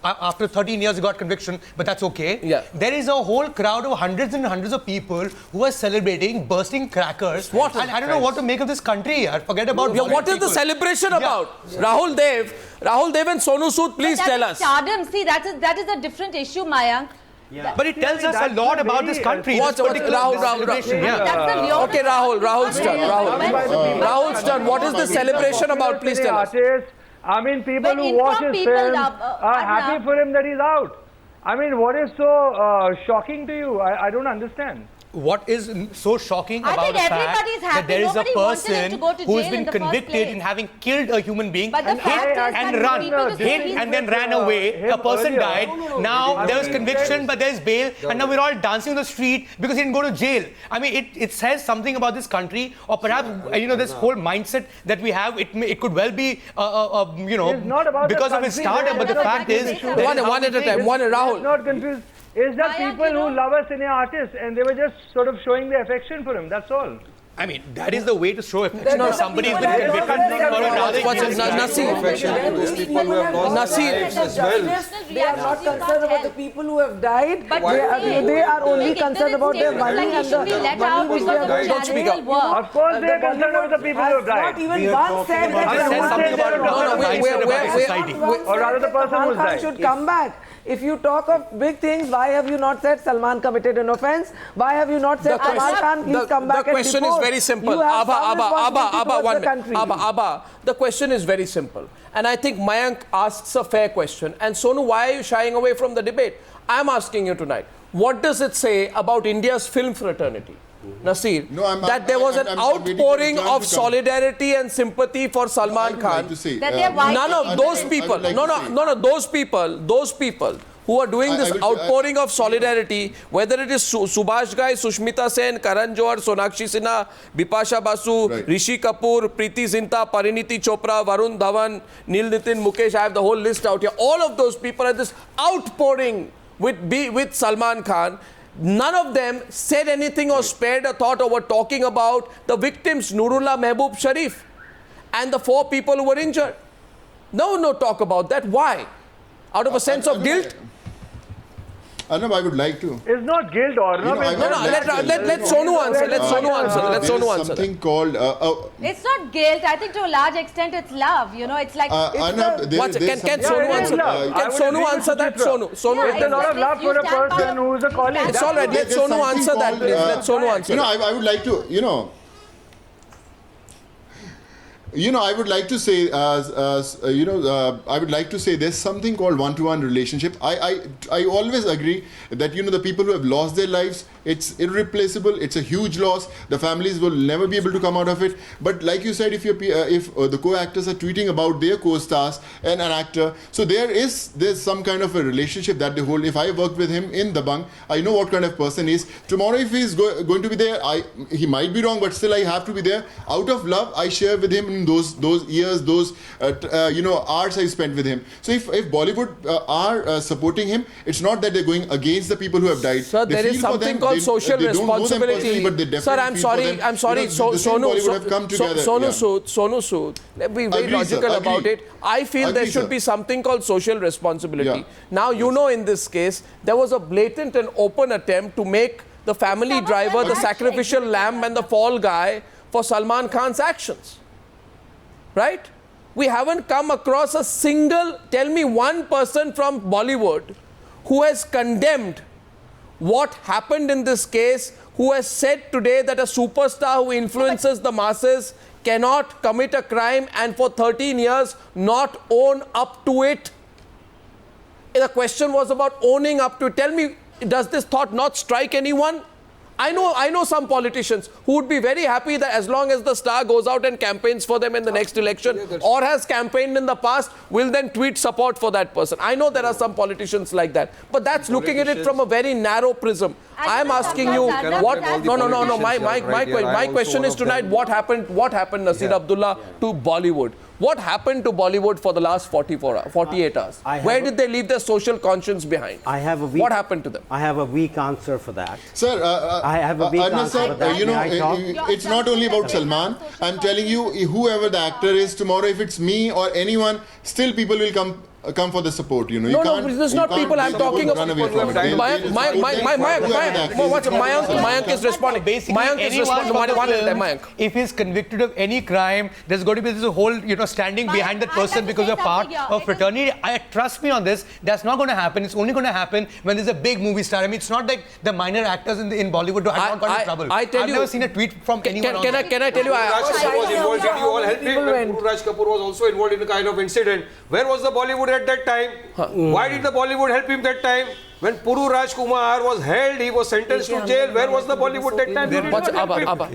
[SPEAKER 3] After 13 years, he got conviction, but that's okay. There is a whole crowd of hundreds and hundreds of people who are celebrating, bursting crackers. And I don't know what to make of this country. Forget about
[SPEAKER 1] what is the celebration about? Rahul Dev and Sonu Sood, please tell us.
[SPEAKER 5] See, that is a different issue, Mayank.
[SPEAKER 3] But it tells us a lot about this country.
[SPEAKER 1] Rahul's turn. What is the celebration about? Please tell us.
[SPEAKER 7] I mean, people who watch his films are happy for him that he's out. I mean, what is so shocking to you? I don't understand.
[SPEAKER 3] What is so shocking about the fact that there is a person who's been convicted in having killed a human being, hit and then ran away, a person died, now there was conviction but there's bail, and now we're all dancing on the street because he didn't go to jail. I mean, it says something about this country, or perhaps, this whole mindset that we have, it could well be, because of his stardom, but the fact is...
[SPEAKER 1] One at a time, Rahul.
[SPEAKER 7] Not confused. Is that people who love a cine artist and they were just sort of showing their affection for him, that's all.
[SPEAKER 3] I mean, that is the way to show affection. If somebody has been convicted for another...
[SPEAKER 1] Nasir.
[SPEAKER 4] They are not concerned about the people who have died. They are only concerned about their money and the money which they are going to speak up.
[SPEAKER 7] Of course they are concerned about the people who have died.
[SPEAKER 4] Not even one said that
[SPEAKER 3] something about society.
[SPEAKER 7] Or rather the person who died.
[SPEAKER 4] should come back. If you talk of big things, why have you not said Salman committed an offence? Why have you not said Kamaal Khan, please come back and
[SPEAKER 1] question is very simple. Abha, the question is very simple. And I think Mayank asks a fair question. And Sonu, why are you shying away from the debate? I'm asking you tonight, what does it say about India's film fraternity? Nasir, that there was an outpouring of solidarity and sympathy for Salman Khan. None of those people, those people who are doing this outpouring of solidarity, whether it is Subhash Ghai, Sushmita Sen, Karan Johar, Sonakshi Sinha, Bipasha Basu, Rishi Kapoor, Preeti Zinta, Pariniti Chopra, Varun Dhawan, Neil Nitin, Mukesh, I have the whole list out here. All of those people are this outpouring with Salman Khan. None of them said anything or spared a thought or were talking about the victims, Nurullah, Mehboob, Sharif, and the 4 people who were injured. No talk about that. Why? Out of a sense of guilt?
[SPEAKER 8] Arnab, I would like to.
[SPEAKER 7] It's not guilt, Arnab.
[SPEAKER 1] Let Sonu answer. Let Sonu answer.
[SPEAKER 8] Something called.
[SPEAKER 5] It's not guilt. I think to a large extent it's love. You know, it's like.
[SPEAKER 8] Arnab,
[SPEAKER 1] can Sonu answer that? Can Sonu answer that? Sonu,
[SPEAKER 7] it's a lot of love for a person who is a colleague.
[SPEAKER 1] It's all right. Let Sonu answer that, please. Let Sonu answer.
[SPEAKER 8] I would like to. I would like to say, I would like to say there's something called one-to-one relationship. I always agree that, the people who have lost their lives, it's irreplaceable. It's a huge loss. The families will never be able to come out of it. But like you said, if the co-actors are tweeting about their co-stars and an actor, so there's some kind of a relationship that they hold. If I worked with him in Dabangg, I know what kind of person he is. Tomorrow, if he's going to be there, he might be wrong, but still I have to be there. Out of love, I share with him those years, those hours I spent with him. So if Bollywood are supporting him, it's not that they're going against the people who have died.
[SPEAKER 1] Sir, there is something called social responsibility. Sir, I'm sorry. Sonu Sood. Let me be very logical about it. I feel there should be something called social responsibility. Yeah. Now, in this case, there was a blatant and open attempt to make the family driver the sacrificial lamb and the fall guy for Salman Khan's actions. Right? We haven't come across a single, tell me one person from Bollywood who has condemned what happened in this case, who has said today that a superstar who influences the masses cannot commit a crime and for 13 years not own up to it. The question was about owning up to it. Tell me, does this thought not strike anyone? I know some politicians who would be very happy that as long as the star goes out and campaigns for them in the next election or has campaigned in the past, will then tweet support for that person. I know there are some politicians like that, but that's looking at it from a very narrow prism. I'm asking you, what? No. My question is tonight, what happened, Nasir Abdullah, to Bollywood? What happened to Bollywood for the last 48 hours? Where did they leave their social conscience behind? What happened to them?
[SPEAKER 9] I have a weak answer for that.
[SPEAKER 8] Sir,
[SPEAKER 9] I have a weak answer for that.
[SPEAKER 8] It's not only about Salman. I'm telling you, whoever the actor is tomorrow, if it's me or anyone, still people will come for the support.
[SPEAKER 1] No, there's not people. I'm talking about. Mayank is responding. Mayank.
[SPEAKER 3] If he's convicted of any crime, there's going to be this whole, standing behind that person because you're part of fraternity. Trust me on this. That's not going to happen. It's only going to happen when there's a big movie star. I mean, it's not like the minor actors in Bollywood have not got in trouble. I've never seen a tweet from anyone.
[SPEAKER 1] Can I tell you?
[SPEAKER 2] Raj Kapoor was also involved in a kind of incident. Where was the Bollywood at that time? Why did the Bollywood help him that time? When Puru Rajkumar was held, he was sentenced to jail. Where was the Bollywood that time?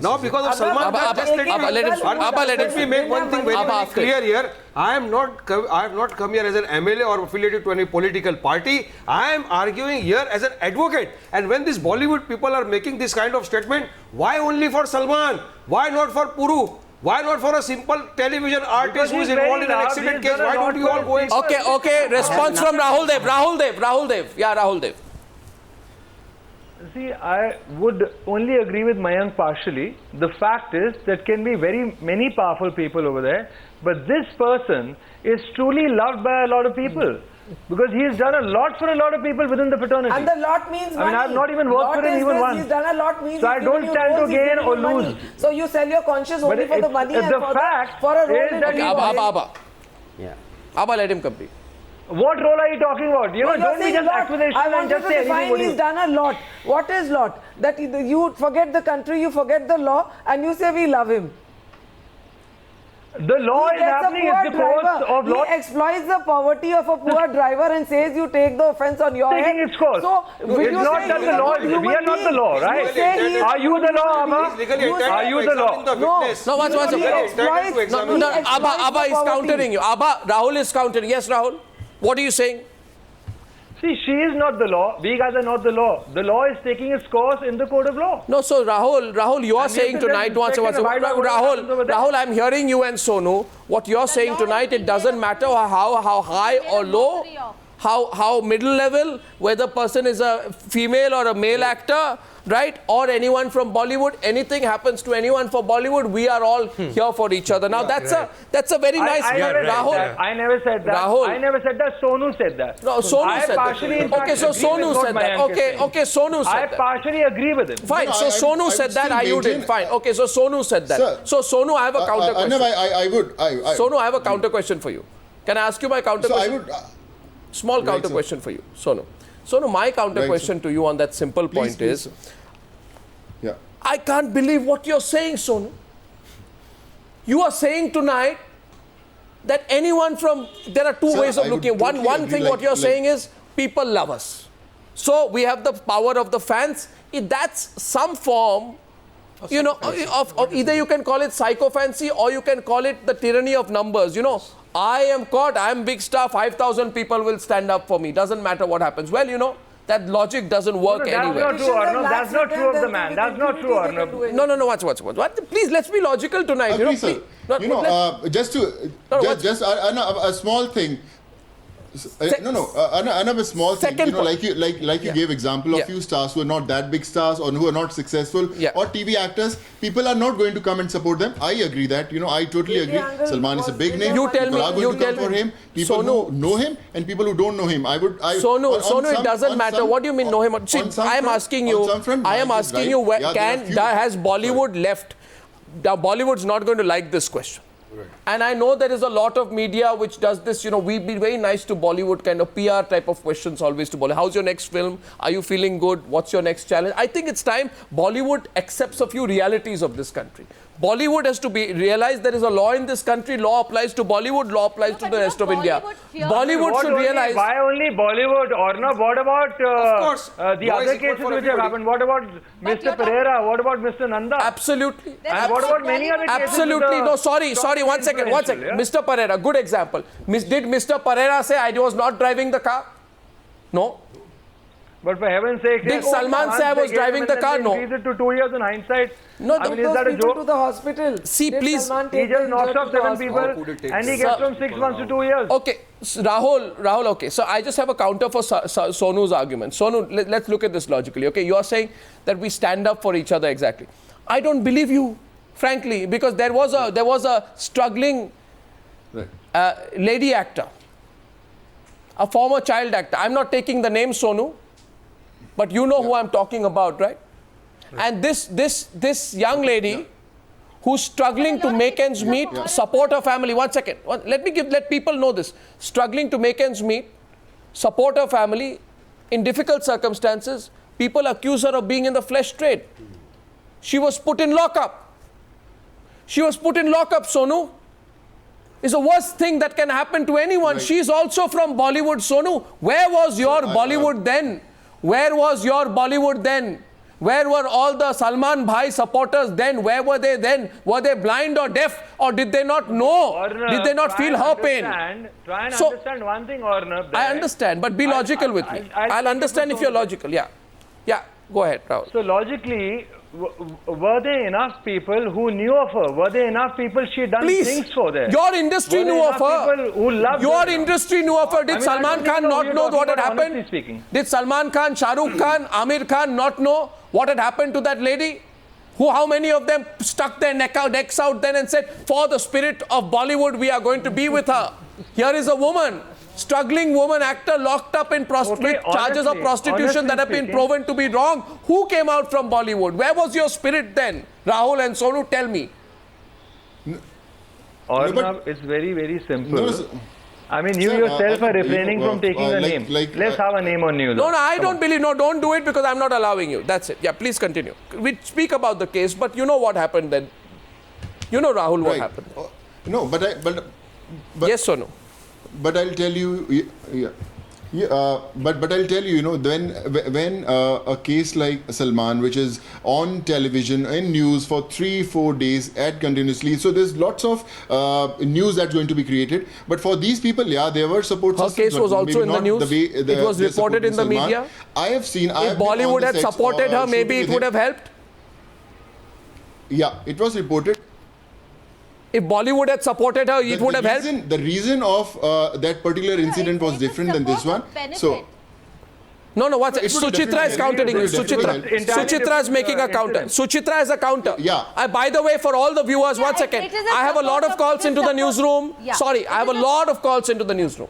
[SPEAKER 2] Now, because of Salman, let me make one thing very clear here. I have not come here as an MLA or affiliated to any political party. I am arguing here as an advocate. And when these Bollywood people are making this kind of statement, why only for Salman? Why not for Puru? Why not for a simple television artist who is involved in an accident case? Why don't you all go in?
[SPEAKER 1] Okay. Response from Rahul Dev. Yeah, Rahul Dev.
[SPEAKER 7] See, I would only agree with Mayank partially. The fact is there can be many powerful people over there, but this person is truly loved by a lot of people. Because he has done a lot for a lot of people within the fraternity.
[SPEAKER 4] And the lot means money.
[SPEAKER 7] I have not even worked for him even once.
[SPEAKER 4] He's done a lot means
[SPEAKER 7] so I don't stand to gain or lose.
[SPEAKER 4] So you sell your conscience only for the money and for a role in
[SPEAKER 1] Abha. Yeah. Abha, let him complete.
[SPEAKER 7] What role are you talking about? You know, don't be just accusation and just say anybody.
[SPEAKER 4] He's done a lot. What is lot? That you forget the country, you forget the law, and you say we love him.
[SPEAKER 7] The law is happening. It's the course of law.
[SPEAKER 4] He exploits the poverty of a poor driver and says you take the offence on your head.
[SPEAKER 7] Taking its course.
[SPEAKER 4] So,
[SPEAKER 7] it's not that the law. We are not the law, right? Are you the law, Abha? Are you the law?
[SPEAKER 1] No, watch. No, Abha is countering you. Abha, Rahul is countering. Yes, Rahul. What are you saying?
[SPEAKER 7] See, she is not the law. We guys are not the law. The law is taking its course in the code of law.
[SPEAKER 1] No, so Rahul, you are saying tonight, Rahul, I'm hearing you and Sonu. What you're saying tonight, it doesn't matter how high or low, how middle level, whether person is a female or a male actor, right? Or anyone from Bollywood, anything happens to anyone for Bollywood, we are all here for each other. Now that's a very nice Rahul.
[SPEAKER 7] I never said that.
[SPEAKER 1] Rahul.
[SPEAKER 7] I never said that. Sonu said that.
[SPEAKER 1] No, Sonu said that. Okay, so Sonu said that. Okay, Sonu said that.
[SPEAKER 7] I partially agree with him.
[SPEAKER 1] Fine. So Sonu said that. You didn't. Fine. Okay, so Sonu said that. So Sonu, I have a counter question. Sonu, I have a counter question for you. Can I ask you my counter question? Small counter question for you, Sonu. Sonu, my counter question to you on that simple point is, I can't believe what you're saying, Sonu. You are saying tonight that anyone from, there are two ways of looking. One thing what you're saying is, people love us. So we have the power of the fans. That's some form, you know, of either you can call it psychophancy or you can call it the tyranny of numbers. You know, I am caught, I am big star, 5,000 people will stand up for me. Doesn't matter what happens. Well, you know, that logic doesn't work anyway.
[SPEAKER 7] That's not true, Arnab. That's not true of the man. That's not true, Arnab.
[SPEAKER 1] No, watch. Please, let's be logical tonight.
[SPEAKER 8] Please, sir. Just a small thing. Another small thing. You know, like you gave example of few stars who are not that big stars or who are not successful or TV actors. People are not going to come and support them. I agree that. You know, I totally agree. Salman is a big name.
[SPEAKER 1] You tell
[SPEAKER 8] me.
[SPEAKER 1] You tell
[SPEAKER 8] for him. People who know him and people who don't know him.
[SPEAKER 1] Sonu, it doesn't matter. What do you mean know him? See, I am asking you. Has Bollywood left? Now, Bollywood's not going to like this question. Right. And I know there is a lot of media which does this, you know, we've been very nice to Bollywood, kind of PR type of questions always to Bollywood. How's your next film? Are you feeling good? What's your next challenge? I think it's time Bollywood accepts a few realities of this country. Bollywood has to realize there is a law in this country. Law applies to Bollywood. Law applies to the rest of India. Bollywood should realize.
[SPEAKER 7] Why only Bollywood? Arnab, what about the other cases which have happened? What about Mr. Pereira? What about Mr. Nanda?
[SPEAKER 1] Absolutely.
[SPEAKER 7] What about many other cases?
[SPEAKER 1] Absolutely. No, sorry. One second. Yeah? Mr. Pereira, good example. Did Mr. Pereira say I was not driving the car? No.
[SPEAKER 7] But for heaven's sake,
[SPEAKER 1] did Salman say I was driving the car? No.
[SPEAKER 7] Increase it to 2 years in hindsight.
[SPEAKER 1] No,
[SPEAKER 7] I mean, is that a joke?
[SPEAKER 4] To the hospital.
[SPEAKER 1] See, please.
[SPEAKER 7] He just knocks off 7 people and he gets from 6 months to 2 years.
[SPEAKER 1] Okay, Rahul, okay. So I just have a counter for Sonu's argument. Sonu, let's look at this logically. Okay, you are saying that we stand up for each other exactly. I don't believe you, frankly, because there was a struggling lady actor, a former child actor. I'm not taking the name Sonu, but you know who I'm talking about, right? And this young lady who's struggling to make ends meet, support her family. 1 second. Let people know this. Struggling to make ends meet, support her family in difficult circumstances. People accuse her of being in the flesh trade. She was put in lockup. Sonu. It's the worst thing that can happen to anyone. Right. She's also from Bollywood, Sonu. Where was your Bollywood then? Where was your Bollywood then? Where were all the Salman Bhai supporters then? Where were they then? Were they blind or deaf? Or did they not know?
[SPEAKER 7] Arnab,
[SPEAKER 1] did they not feel her pain?
[SPEAKER 7] Try and understand one thing, Arnab.
[SPEAKER 1] I understand, but be logical with me. I'll understand if you're logical. Yeah, go ahead, Rahul.
[SPEAKER 7] So logically, were there enough people who knew of her? Were there enough people she done things for them?
[SPEAKER 1] Your industry knew of her. Your industry knew of her. Did Salman Khan not know what had happened? Did Salman Khan, Shah Rukh Khan, Amir Khan not know what had happened to that lady? How many of them stuck their necks out then and said, for the spirit of Bollywood, we are going to be with her. Here is a woman, struggling woman actor locked up in charges of prostitution that have been proven to be wrong. Who came out from Bollywood? Where was your spirit then? Rahul and Sonu, tell me.
[SPEAKER 7] Arnab, it's very, very simple. I mean, you yourself are refraining from taking a name. Let's have a name on you.
[SPEAKER 1] No, I don't believe. No, don't do it because I'm not allowing you. That's it. Yeah, please continue. We speak about the case, but you know what happened then. You know, Rahul, what happened.
[SPEAKER 8] No, but
[SPEAKER 1] yes or no?
[SPEAKER 8] But I'll tell you. But I'll tell you, when a case like Salman, which is on television in news for 3-4 days continuously, so there's lots of news that's going to be created. But for these people, there were support systems.
[SPEAKER 1] Her case was also in the news. It was reported in the media.
[SPEAKER 8] I have seen.
[SPEAKER 1] If Bollywood had supported her, maybe it would have helped.
[SPEAKER 8] Yeah, it was reported.
[SPEAKER 1] If Bollywood had supported her, it would have helped.
[SPEAKER 8] The reason of that particular incident was different than this one. So,
[SPEAKER 1] no, what's it? Suchitra is countering you. Suchitra is making a counter. Suchitra is a counter.
[SPEAKER 8] Yeah.
[SPEAKER 1] By the way, for all the viewers, 1 second. I have a lot of calls into the newsroom. Sorry, I have a lot of calls into the newsroom.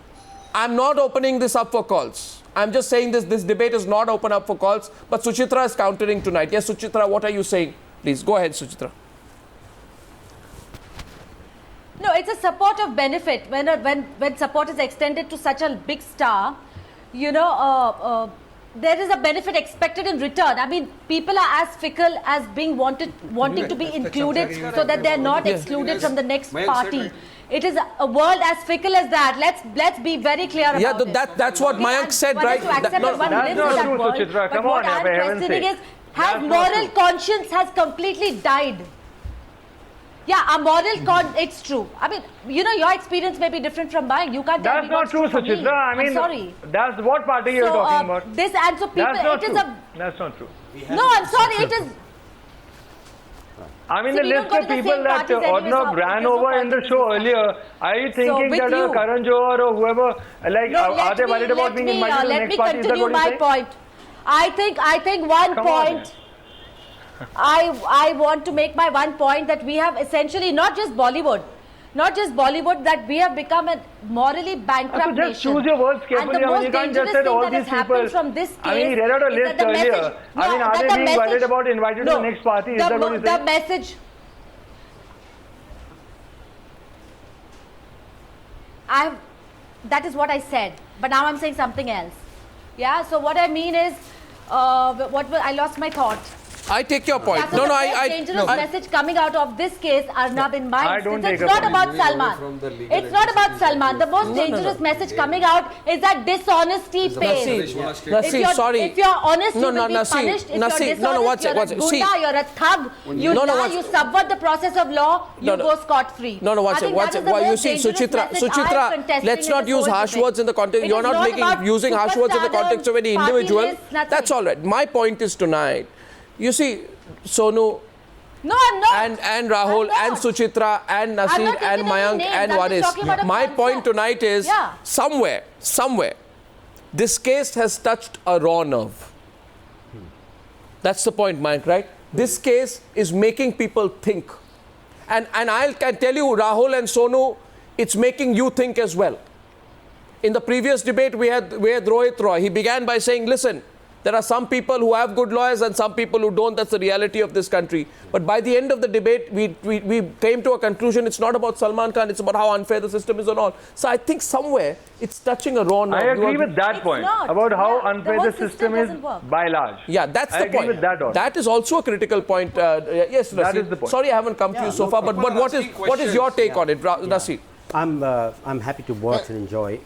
[SPEAKER 1] I'm not opening this up for calls. I'm just saying this debate is not open up for calls. But Suchitra is countering tonight. Yes, Suchitra, what are you saying? Please, go ahead, Suchitra.
[SPEAKER 5] No, it's a support of benefit. When support is extended to such a big star, there is a benefit expected in return. I mean, people are as fickle as wanting to be included so that they are not excluded from the next party. It is a world as fickle as that. Let's be very clear about it.
[SPEAKER 1] That's what Mayank said, right?
[SPEAKER 7] That's not true, Suchitra. Come on,
[SPEAKER 5] what I'm questioning is, has moral conscience has completely died? Yeah, a moral it's true. I mean, your experience may be different from mine. You can't tell me
[SPEAKER 7] That's not true, Suchitra. I mean, I'm sorry. That's what party you're talking about.
[SPEAKER 5] This answer people,
[SPEAKER 7] That's not true.
[SPEAKER 5] No, I'm sorry, it is.
[SPEAKER 7] I mean, the list of people that Arnab ran over in the show earlier, are you thinking that Karan Johar or whoever, are they worried about being invited to the next party?
[SPEAKER 5] Let me continue my point. I think one point. I want to make my one point that we have essentially not just Bollywood, that we have become a morally bankrupt nation.
[SPEAKER 7] Just choose your words carefully. I mean, you can't just say all these people.
[SPEAKER 5] From this case,
[SPEAKER 7] I mean, he read out a list earlier. I mean, are they being worried about invited to the next party? Is that what you're saying?
[SPEAKER 5] The message. That is what I said, but now I'm saying something else. Yeah. So what I mean is, I lost my thought.
[SPEAKER 1] I take your point.
[SPEAKER 5] No, dangerous message coming out of this case, Arnab, in mind.
[SPEAKER 7] It's
[SPEAKER 5] not about Salman. It's not about Salman. The most dangerous message coming out is that dishonesty pays.
[SPEAKER 1] Nasir, sorry.
[SPEAKER 5] If you're honest, you will be punished. If you're dishonest, you're a gunda, you're a thug, you lie, you subvert the process of law, you go scot-free.
[SPEAKER 1] Watch it. You see, Suchitra, let's not use harsh words in the context. You're not using harsh words in the context of any individual. That's all right. My point is tonight, you see, Sonu,
[SPEAKER 5] no, I'm not.
[SPEAKER 1] And Rahul and Suchitra and Nasir and Mayank and Waris. My point tonight is somewhere, this case has touched a raw nerve. That's the point, Mayank, right? This case is making people think. And I can tell you, Rahul and Sonu, it's making you think as well. In the previous debate, we had Rohit Roy. He began by saying, listen, there are some people who have good lawyers and some people who don't. That's the reality of this country. But by the end of the debate, we came to a conclusion. It's not about Salman Khan. It's about how unfair the system is and all. So I think somewhere it's touching a raw nerve.
[SPEAKER 7] I agree with that point about how unfair the system is by large.
[SPEAKER 1] Yeah, that's the point.
[SPEAKER 7] I agree with that also.
[SPEAKER 1] That is also a critical point. Yes, Nasir.
[SPEAKER 7] That is the point.
[SPEAKER 1] Sorry, I haven't come to you so far. But what is your take on it, Nasir?
[SPEAKER 9] I'm happy to watch and enjoy,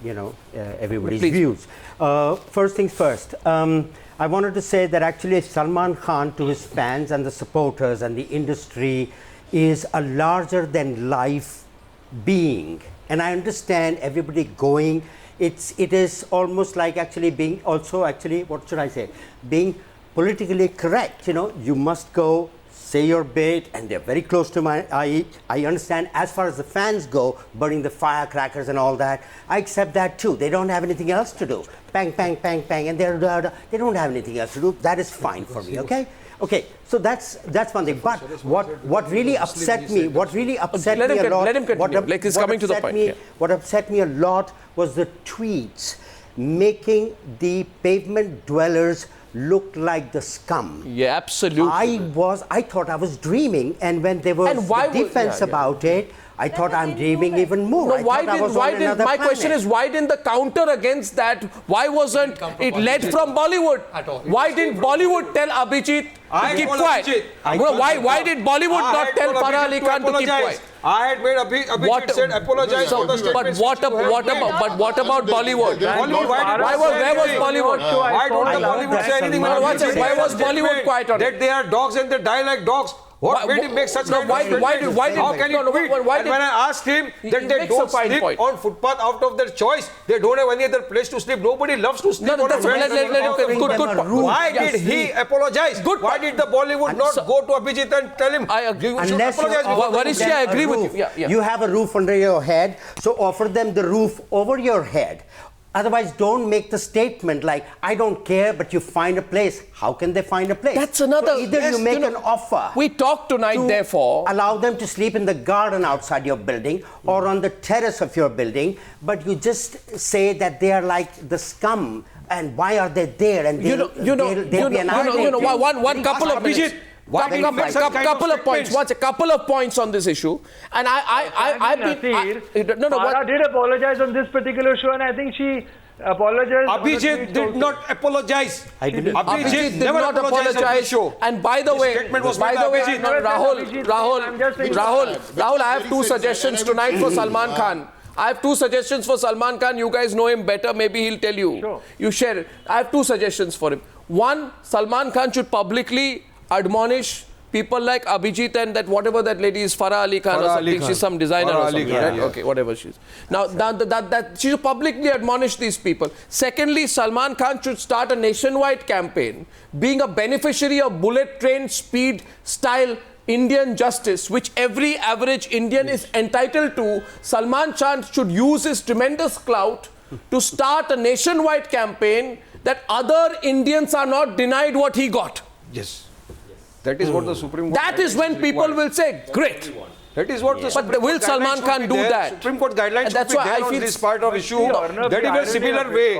[SPEAKER 9] everybody's views. First things first. I wanted to say that actually Salman Khan, to his fans and the supporters and the industry, is a larger than life being. And I understand everybody going. It is almost like actually being also what should I say? Being politically correct. You must go, say your bit, and they're very close to I understand as far as the fans go, burning the firecrackers and all that. I accept that too. They don't have anything else to do. Bang, bang, bang, bang, and they don't have anything else to do. That is fine for me, okay? Okay, so that's one thing. But what really upset me, a lot,
[SPEAKER 1] let him continue. Like he's coming to the point.
[SPEAKER 9] What upset me a lot was the tweets making the pavement dwellers look like the scum.
[SPEAKER 1] Yeah, absolutely.
[SPEAKER 9] I thought I was dreaming, and when there was defense about it, I thought I'm dreaming even more.
[SPEAKER 1] No,
[SPEAKER 9] I thought I was on another
[SPEAKER 1] my
[SPEAKER 9] planet.
[SPEAKER 1] question is, why didn't the counter against that, why wasn't it led from Bollywood?
[SPEAKER 3] At all.
[SPEAKER 1] Why didn't Bollywood tell Abhijit to keep quiet? Why did Bollywood not tell Farah Ali Khan to keep quiet?
[SPEAKER 2] I had made Abhijit said apologize for the statements.
[SPEAKER 1] But what about Bollywood? Where was Bollywood?
[SPEAKER 2] Why don't the Bollywood say anything?
[SPEAKER 1] Why was Bollywood quiet on it?
[SPEAKER 2] That they are dogs and they die like dogs. What made him make such kind of statements? How can he tweet? And when I asked him that they don't sleep on footpath out of their choice, they don't have any other place to sleep. Nobody loves to sleep on a bed. Why did he apologize? Why did the Bollywood not go to Abhijit and tell him?
[SPEAKER 1] I agree with you.
[SPEAKER 9] Unless
[SPEAKER 1] Waris, I agree with you.
[SPEAKER 9] You have a roof under your head, so offer them the roof over your head. Otherwise, don't make the statement like, I don't care, but you find a place. How can they find a place?
[SPEAKER 1] That's another...
[SPEAKER 9] So either you make an offer.
[SPEAKER 1] We talked tonight, therefore...
[SPEAKER 9] Allow them to sleep in the garden outside your building or on the terrace of your building, but you just say that they are like the scum, and why are they there? And they'll be annihilated.
[SPEAKER 1] One couple of minutes. Couple of points on this issue, and
[SPEAKER 7] Farah did apologize on this particular show, and I think she apologized.
[SPEAKER 2] Abhijit did not apologize.
[SPEAKER 1] Abhijit did not apologize. And by the way, Rahul, I have two suggestions tonight for Salman Khan. I have two suggestions for Salman Khan. You guys know him better. Maybe he'll tell you.
[SPEAKER 7] Sure.
[SPEAKER 1] You share it. I have two suggestions for him. One, Salman Khan should publicly admonish people like Abhijit and that whatever that lady is, Farah Ali Khan or something. She's some designer or something, right? Okay, whatever she is. Now, that she should publicly admonish these people. Secondly, Salman Khan should start a nationwide campaign, being a beneficiary of bullet train speed style Indian justice, which every average Indian is entitled to. Salman Khan should use his tremendous clout to start a nationwide campaign that other Indians are not denied what he got.
[SPEAKER 2] Yes. That is what the Supreme Court...
[SPEAKER 1] That is when people will say, great.
[SPEAKER 2] That is what the Supreme
[SPEAKER 1] But will Salman Khan do that?
[SPEAKER 2] Supreme Court guidelines
[SPEAKER 1] That's
[SPEAKER 2] should be
[SPEAKER 1] why
[SPEAKER 2] there
[SPEAKER 1] I
[SPEAKER 2] on
[SPEAKER 1] feel
[SPEAKER 2] this part of issue. That is a similar way.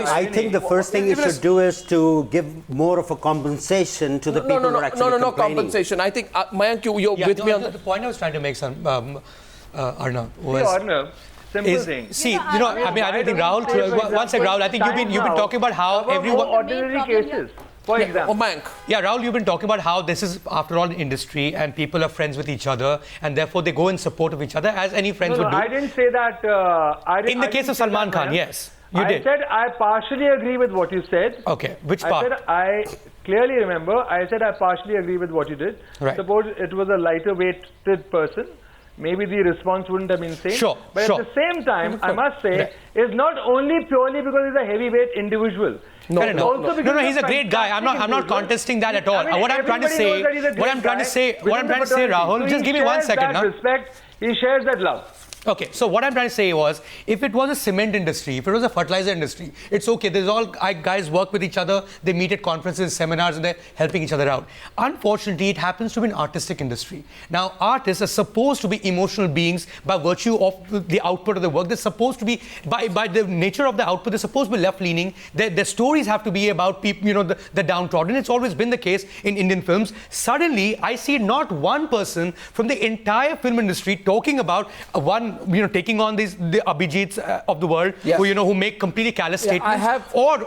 [SPEAKER 9] I think the first thing you should do is to give more of a compensation to the people who are actually
[SPEAKER 1] No compensation. I think, Mayank, you're with me on
[SPEAKER 3] the point I was trying to make, Arnab, was...
[SPEAKER 7] Arnab, simple thing.
[SPEAKER 3] I don't think Rahul... One second, Rahul, I think you've been talking about how everyone...
[SPEAKER 7] Ordinary cases. For example.
[SPEAKER 1] Mayank.
[SPEAKER 3] Yeah, Rahul, you've been talking about how this is, after all, an industry and people are friends with each other and therefore they go in support of each other as any friends would do.
[SPEAKER 7] I didn't say that.
[SPEAKER 3] In the case of Salman Khan, yes, you did.
[SPEAKER 7] I said I partially agree with what you said.
[SPEAKER 3] Okay, which part?
[SPEAKER 7] I clearly remember, I said I partially agree with what you did.
[SPEAKER 3] Right.
[SPEAKER 7] Suppose it was a lighter weighted person. Maybe the response wouldn't have been same.
[SPEAKER 3] Sure,
[SPEAKER 7] but at the same time, I must say, it's not only purely because he's a heavyweight individual.
[SPEAKER 3] No, he's a great guy. I'm not contesting that at all. What I'm trying to say, Rahul, just give me 1 second.
[SPEAKER 7] Respect, he shares that love.
[SPEAKER 3] Okay, so what I'm trying to say was, if it was a cement industry, if it was a fertilizer industry, it's okay. There's all guys work with each other, they meet at conferences, seminars, and they're helping each other out. Unfortunately, it happens to be an artistic industry. Now, artists are supposed to be emotional beings by virtue of the output of the work. They're supposed to be, by the nature of the output, they're supposed to be left-leaning. Their stories have to be about people, the downtrodden. It's always been the case in Indian films. Suddenly, I see not one person from the entire film industry talking about taking on the Abhijits of the world, who make completely callous statements, or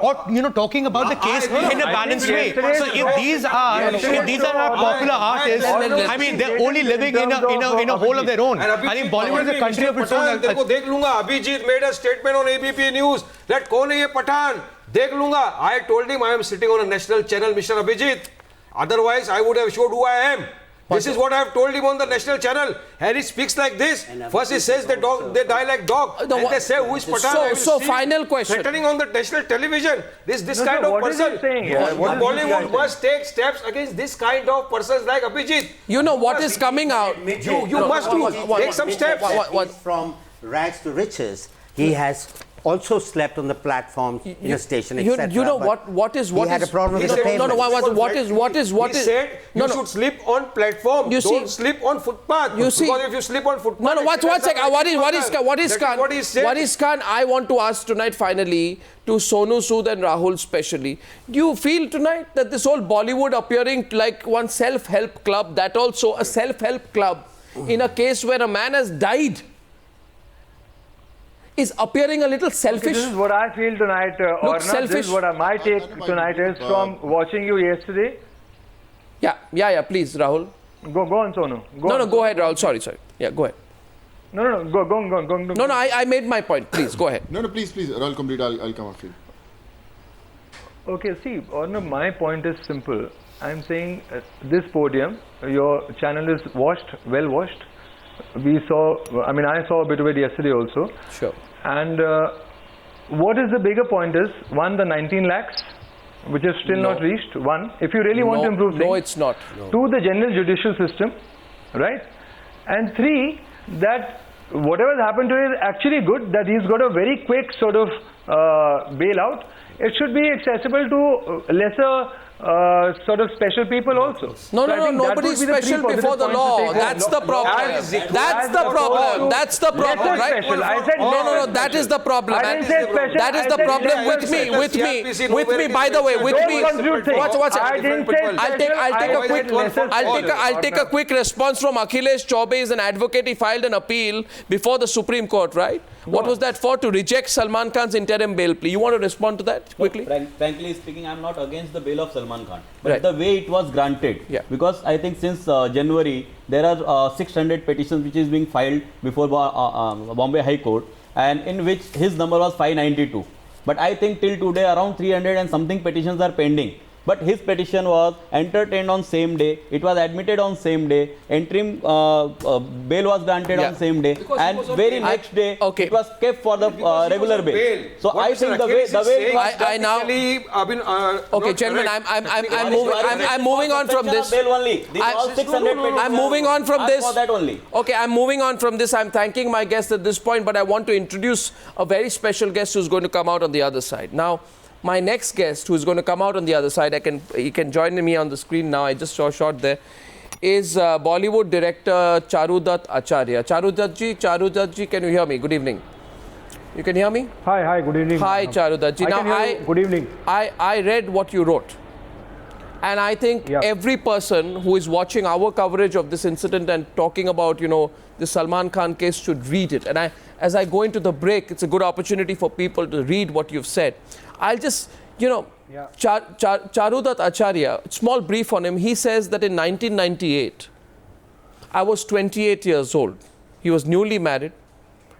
[SPEAKER 3] talking about the case in a balanced way. So if these are our popular artists, I mean, they're only living in a hole of their own. I think Bollywood is a country of its own.
[SPEAKER 2] Abhijit made a statement on ABP News that kaun hai ye Pathan? Dekh lunga. I told him I am sitting on a national channel, Mr. Abhijit. Otherwise, I would have showed who I am. This is what I have told him on the national channel. And he speaks like this. First he says they die like dog. And they say, who is Pathan?
[SPEAKER 1] So final question.
[SPEAKER 2] Threatening on the national televition. This kind of person. Bollywood must take steps against this kind of persons like Abhijit.
[SPEAKER 1] You know what is coming out.
[SPEAKER 2] You must take some steps.
[SPEAKER 9] From rags to riches, he has also slept on the platform in a station, etc.
[SPEAKER 1] You know what is
[SPEAKER 9] he had a problem with the pavement.
[SPEAKER 2] He said you should sleep on platform. Don't sleep on footpath. Because if you sleep on footpath...
[SPEAKER 1] Waris Khan, I want to ask tonight finally to Sonu, Sood and Rahul specially. Do you feel tonight that this whole Bollywood appearing like one self-help club, that also a self-help club, in a case where a man has died is appearing a little selfish.
[SPEAKER 7] This is what I feel tonight, Arnab.
[SPEAKER 1] selfish.
[SPEAKER 7] This is what my take tonight is from watching you yesterday.
[SPEAKER 1] Yeah, please, Rahul.
[SPEAKER 7] Go on, Sonu.
[SPEAKER 1] Go ahead, Rahul. Sorry. Yeah, go ahead.
[SPEAKER 7] No, go on.
[SPEAKER 1] No, I made my point. Please, go ahead.
[SPEAKER 8] No, please, Rahul, complete. I'll come after you.
[SPEAKER 7] Okay, see, Arnab, my point is simple. I'm saying this podium, your channel is well washed. I saw a bit of it yesterday also.
[SPEAKER 1] Sure.
[SPEAKER 7] And what is the bigger point is, one, the 19 lakhs, which is still not reached, one, if you really want to improve things.
[SPEAKER 1] No, it's not.
[SPEAKER 7] Two, the general judicial system, right? And three, that whatever has happened to him is actually good, that he's got a very quick sort of bailout. It should be accessible to lesser sort of special people also.
[SPEAKER 1] No, nobody's special before the law. That's the problem. That's the problem, right?
[SPEAKER 7] I said
[SPEAKER 1] no, that is the problem.
[SPEAKER 7] I didn't say special.
[SPEAKER 1] That is the problem with me. By the way, with me. Watch. I'll take a quick response from Akhilesh. Chaubey is an advocate. He filed an appeal before the Supreme Court, right? What was that for? To reject Salman Khan's interim bail plea. You want to respond to that quickly?
[SPEAKER 10] Frankly speaking, I'm not against the bail of Salman Khan, but the way it was granted.
[SPEAKER 1] Yeah.
[SPEAKER 10] Because I think since January there are 600 petitions which is being filed before Bombay High Court, and in which his number was 592. But I think till today around 300 and something petitions are pending. But his petition was entertained on same day, it was admitted on same day, interim bail was granted on same day, and very next day it was kept for the regular bail. So I think the way it was
[SPEAKER 1] okay, gentlemen, I'm moving on from this. I'm moving on from this. Okay, I'm moving on from this. I'm thanking my guest at this point, but I want to introduce a very special guest who's going to come out on the other side. Now, my next guest, who is going to come out on the other side, he can join me on the screen now. I just saw a shot there. Is Bollywood director Charudatta Acharya. Charudatta ji, can you hear me? Good evening. You can hear me?
[SPEAKER 11] Hi, good evening.
[SPEAKER 1] Hi, Charudatta ji. Now,
[SPEAKER 11] good evening.
[SPEAKER 1] I read what you wrote. And I think every person who is watching our coverage of this incident and talking about, the Salman Khan case should read it. And as I go into the break, it's a good opportunity for people to read what you've said. I'll just, Charudatta Acharya, small brief on him. He says that in 1998, I was 28 years old. He was newly married,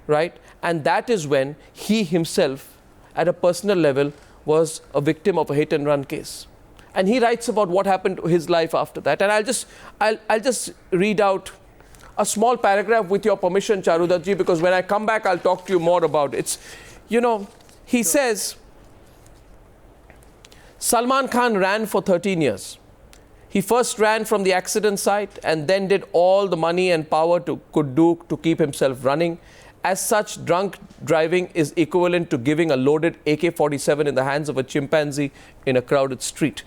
[SPEAKER 1] right? And that is when he himself, at a personal level, was a victim of a hit-and-run case. And he writes about what happened to his life after that. And I'll just read out a small paragraph with your permission, Charudatta ji, because when I come back, I'll talk to you more about it. He says, Salman Khan ran for 13 years. He first ran from the accident site and then did all the money and power could do to keep himself running. As such, drunk driving is equivalent to giving a loaded AK-47 in the hands of a chimpanzee in a crowded street.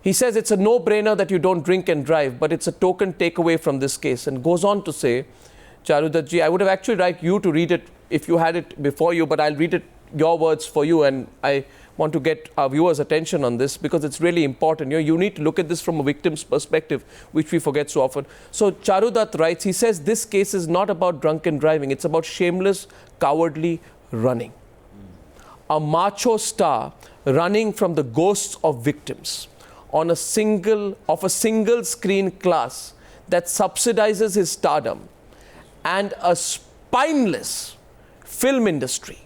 [SPEAKER 1] He says it's a no-brainer that you don't drink and drive, but it's a token takeaway from this case, and goes on to say, Charudatta ji, I would have actually liked you to read it if you had it before you, but I'll read it your words for you, and I want to get our viewers' attention on this because it's really important. You need to look at this from a victim's perspective, which we forget so often. So Charudatta writes, he says this case is not about drunken driving, it's about shameless, cowardly running. A macho star running from the ghosts of victims on a single screen class that subsidizes his stardom, and a spineless film industry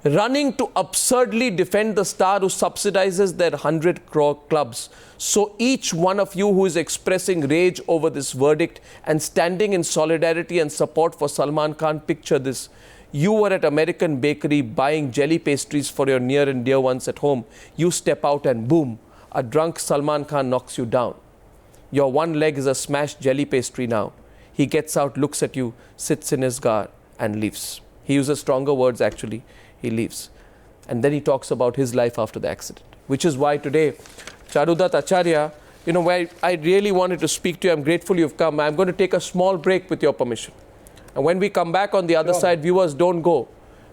[SPEAKER 1] running to absurdly defend the star who subsidizes their 100 crore clubs. So each one of you who is expressing rage over this verdict and standing in solidarity and support for Salman Khan, picture this. You were at American bakery buying jelly pastries for your near and dear ones at home. You step out and boom, a drunk Salman Khan knocks you down. Your one leg is a smashed jelly pastry now. He gets out, looks at you, sits in his car and leaves. He uses stronger words actually. He leaves. And then he talks about his life after the accident, which is why today, Charudatta Acharya, where I really wanted to speak to you, I'm grateful you've come. I'm going to take a small break with your permission. And when we come back on the other side, viewers, don't go.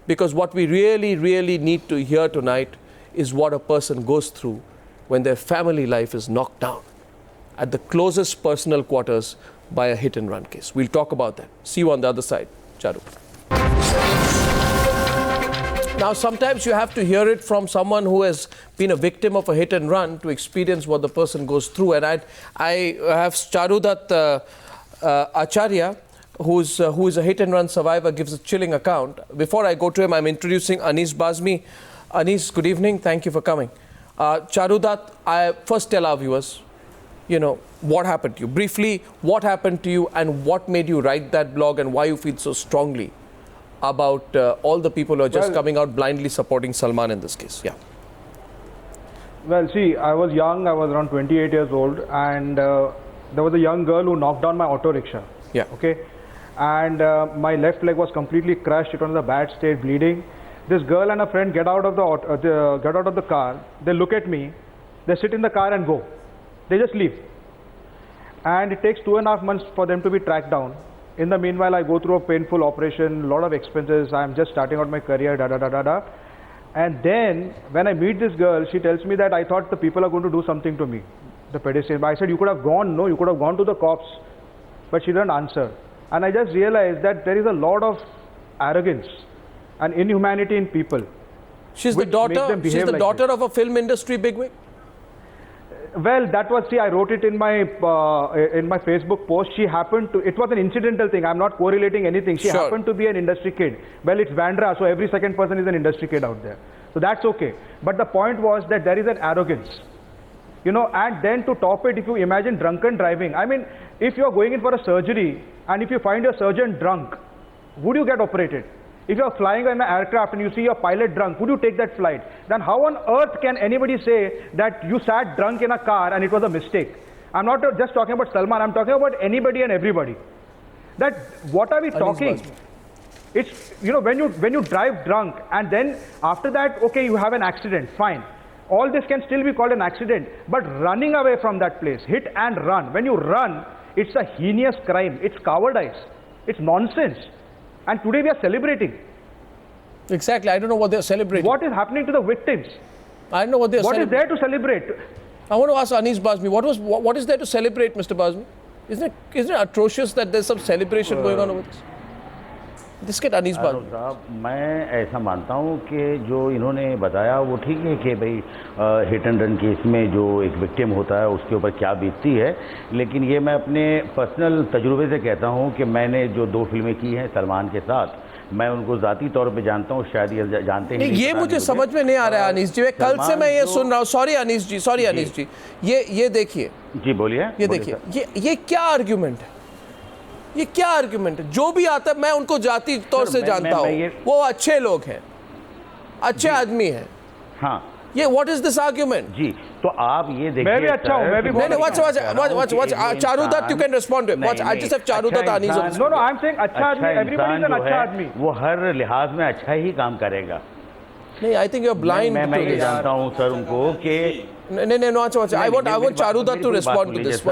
[SPEAKER 1] Because what we really, really need to hear tonight is what a person goes through when their family life is knocked down at the closest personal quarters by a hit and run case. We'll talk about that. See you on the other side, Charu. Now, sometimes you have to hear it from someone who has been a victim of a hit and run to experience what the person goes through. And I have Charudatta Acharya, who is a hit and run survivor, gives a chilling account. Before I go to him, I'm introducing Anis Bazmee. Anis, good evening. Thank you for coming. Charudatta, I first tell our viewers, what happened to you? Briefly, what happened to you and what made you write that blog and why you feel so strongly about all the people who are just coming out blindly supporting Salman in this case? Yeah.
[SPEAKER 7] Well, see, I was young. I was around 28 years old, and there was a young girl who knocked down my auto rickshaw.
[SPEAKER 1] Yeah.
[SPEAKER 7] Okay. And my left leg was completely crushed. It was in a bad state, bleeding. This girl and a friend get out of the car. They look at me. They sit in the car and go. They just leave. And it takes 2.5 months for them to be tracked down. In the meanwhile, I go through a painful operation, a lot of expenses. I'm just starting out my career, And then, when I meet this girl, she tells me that I thought the people are going to do something to me, the pedestrian. But I said, you could have gone, no, you could have gone to the cops. But she didn't answer. And I just realized that there is a lot of arrogance and inhumanity in people.
[SPEAKER 1] She's the daughter of a film industry bigwig?
[SPEAKER 7] Well, that was, see, I wrote it in my Facebook post. She happened to, it was an incidental thing. I'm not correlating anything. She happened to be an industry kid. Well, it's Bandra, so every second person is an industry kid out there. So that's okay. But the point was that there is an arrogance. And then to top it, if you imagine drunken driving, I mean, if you're going in for a surgery and if you find your surgeon drunk, would you get operated? If you're flying in an aircraft and you see your pilot drunk, would you take that flight? Then how on earth can anybody say that you sat drunk in a car and it was a mistake? I'm not just talking about Salman, I'm talking about anybody and everybody. That, what are we talking? It's, when you drive drunk and then after that, okay, you have an accident, fine. All this can still be called an accident. But running away from that place, hit and run. When you run, it's a heinous crime. It's cowardice. It's nonsense. And today we are celebrating.
[SPEAKER 1] Exactly. I don't know what they're celebrating.
[SPEAKER 7] What is happening to the victims?
[SPEAKER 1] I don't know what they're celebrating.
[SPEAKER 7] What is there to celebrate?
[SPEAKER 1] I want to ask Anis Bazmee, what is there to celebrate, Mr. Bazmee? Isn't it atrocious that there's some celebration going on over this? This get Anis Bazmee.
[SPEAKER 11] साहब, मैं ऐसा मानता हूँ कि जो इन्होंने बताया वो ठीक है कि भाई हिट एंड रन केस में जो एक विक्टिम होता है उसके ऊपर क्या बीतती है, लेकिन ये मैं अपने पर्सनल तजुर्बे से कहता हूँ कि मैंने जो 2 फिल्में की हैं सलमान के साथ, मैं उनको ज़ाती तौर पे जानता हूँ, शायद ये जानते हैं।
[SPEAKER 1] ये मुझे समझ में नहीं आ रहा है अनीस जी, कल से मैं ये सुन रहा हूँ। सॉरी अनीस जी, ये देखिए।
[SPEAKER 11] जी बोलिए।
[SPEAKER 1] ये देखिए, ये क्या आर्ग्यूमेंट है? ये क्या आर्ग्यूमेंट है? जो भी आता है मैं उनको जाति तौर से जानता हूँ, वो अच्छे लोग हैं, अच्छे आदमी हैं।
[SPEAKER 11] हाँ,
[SPEAKER 1] ये व्हाट इज दिस आर्ग्यूमेंट?
[SPEAKER 11] जी, तो आप ये देखिए,
[SPEAKER 7] मैं भी अच्छा हूँ, मैं भी
[SPEAKER 1] नहीं, watch Charudatta, you can respond to it. Watch, I just have Charudatta Anis.
[SPEAKER 7] No, I'm saying अच्छा आदमी, everybody is an अच्छा आदमी।
[SPEAKER 11] वो हर लिहाज में अच्छा ही काम करेगा।
[SPEAKER 1] नहीं, I think you're blind to this.
[SPEAKER 11] मैं ये जानता हूँ सर उनको कि
[SPEAKER 1] नहीं, watch, I want Charudatta to respond to this.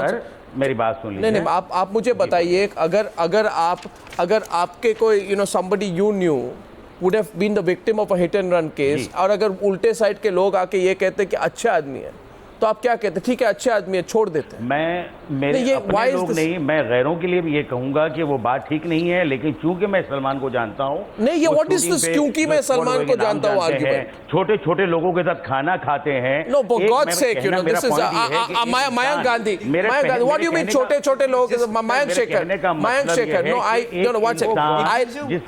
[SPEAKER 11] मेरी बात सुन लीजिए।
[SPEAKER 1] नहीं, आप मुझे बताइए, अगर आपके कोई somebody you knew would have been the victim of a hit and run case, और अगर उल्टे साइड के लोग आके ये कहते कि अच्छे आदमी है, तो आप क्या कहते? ठीक है, अच्छे आदमी है, छोड़ देते हैं।
[SPEAKER 11] मेरे अपने लोग नहीं, मैं गैरों के लिए भी ये कहूंगा कि वो बात ठीक नहीं है, लेकिन चूंकि मैं सलमान को जानता हूँ।
[SPEAKER 1] नहीं, ये व्हाट इज दिस क्योंकि मैं सलमान को जानता हूँ आर्ग्यूमेंट?
[SPEAKER 11] छोटे छोटे लोगों के साथ खाना खाते हैं।
[SPEAKER 1] No, for God sake, this is Mayank Gandhi. What do you mean छोटे लोग? Mayank Shekhar. No, I know, one second,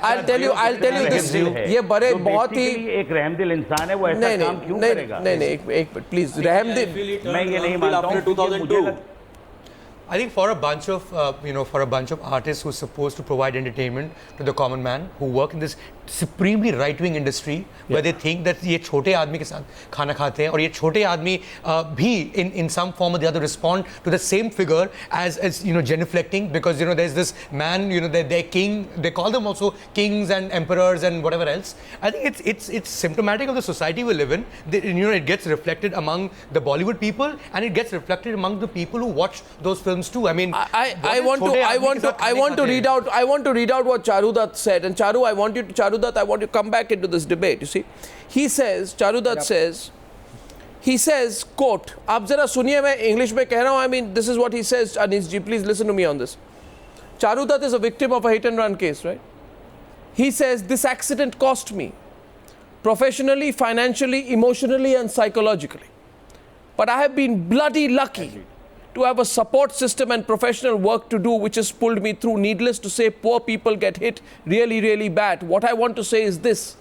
[SPEAKER 1] I tell you this, ये बड़े बहुत ही
[SPEAKER 11] एक रहमदिल इंसान है, वो ऐसा काम क्यों करेगा?
[SPEAKER 1] नहीं, एक मिनट प्लीज, रहमदिल
[SPEAKER 11] मैं ये नहीं मानता हूँ।
[SPEAKER 3] I think for a bunch of artists who are supposed to provide entertainment to the common man, who work in this supremely right-wing industry, where they think that ये छोटे आदमी के साथ खाना खाते हैं और ये छोटे आदमी भी in some form or the other respond to the same figure as genuflecting, because there's this man, they're king, they call them also kings and emperors and whatever else. I think it's symptomatic of the society we live in. It gets reflected among the Bollywood people, and it gets reflected among the people who watch those films too. I mean,
[SPEAKER 1] I want to read out what Charudatta said, and Charu, I want you to come back into this debate. You see, he says, Charudatta says, quote, आप जरा सुनिए, मैं English में कह रहा हूँ, I mean, this is what he says, Anis ji, please listen to me on this. Charudatta is a victim of a hit and run case, right? He says, this accident cost me professionally, financially, emotionally and psychologically. But I have been bloody lucky to have a support system and professional work to do which has pulled me through. Needless to say, poor people get hit really, really bad. What I want to say is this,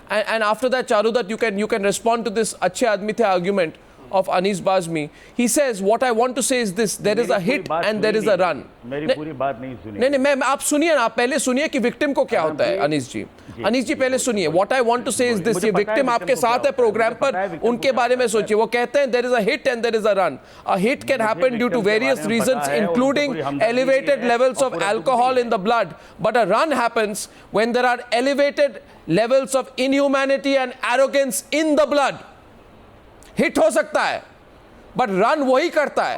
[SPEAKER 1] and after that, Charudatta, you can respond to this Achhe Aadmi The argument of Anis Bazmee. He says, what I want to say is this, there is a hit and there is a run. नहीं, आप सुनिए ना, आप पहले सुनिए कि victim को क्या होता है, अनीस जी पहले सुनिए. What I want to say is this, ये victim आपके साथ है program पर, उनके बारे में सोचिए. वो कहते हैं there is a hit and there is a run. A hit can happen due to various reasons, including elevated levels of alcohol in the blood. But a run happens when there are elevated levels of inhumanity and arrogance in the blood. Hit हो सकता है, but run वही करता है.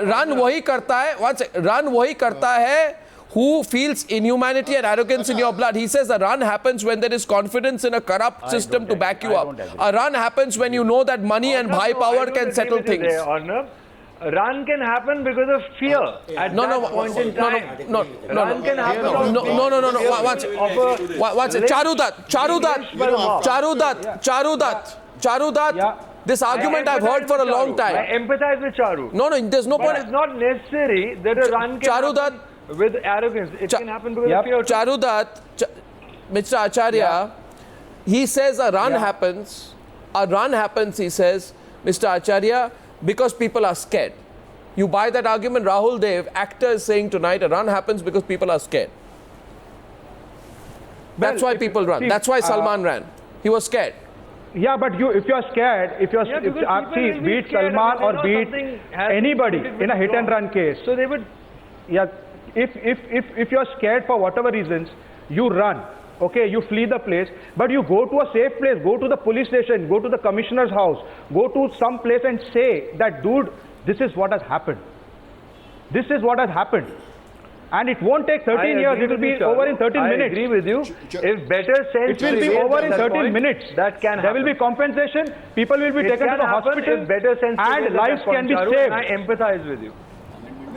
[SPEAKER 1] Run वही करता है. Run वही करता है who feels inhumanity and arrogance in your blood. He says a run happens when there is confidence in a corrupt system to back you up. A run happens when you know that money and high power can settle things.
[SPEAKER 7] Run can happen because of fear. Run can happen.
[SPEAKER 1] Charudatta, this argument I've heard for a long time.
[SPEAKER 7] I empathize with Charu.
[SPEAKER 1] No, there's no point.
[SPEAKER 7] It's not necessary that a run can happen with arrogance. It can happen because of fear.
[SPEAKER 1] Charudatta, Mr. Acharya, he says a run happens. A run happens, he says, Mr. Acharya, because people are scared. You buy that argument? Rahul Dev, actor, is saying tonight a run happens because people are scared. That's why people run. That's why Salman ran. He was scared.
[SPEAKER 12] Yeah, but if you're scared, be it Salman or be it anybody in a hit and run case.
[SPEAKER 7] So they would.
[SPEAKER 12] Yeah, if you're scared for whatever reasons, you run. Okay, you flee the place, but you go to a safe place, go to the police station, go to the commissioner's house, go to some place and say that, dude, this is what has happened. This is what has happened. And it won't take 13 years, it will be over in 13 minutes.
[SPEAKER 7] I agree with you. If better sense,
[SPEAKER 12] it will be over in 13 minutes.
[SPEAKER 7] That can happen.
[SPEAKER 12] There will be compensation, people will be taken to the hospital,
[SPEAKER 7] better sense
[SPEAKER 12] and lives can be saved.
[SPEAKER 7] I empathize with you.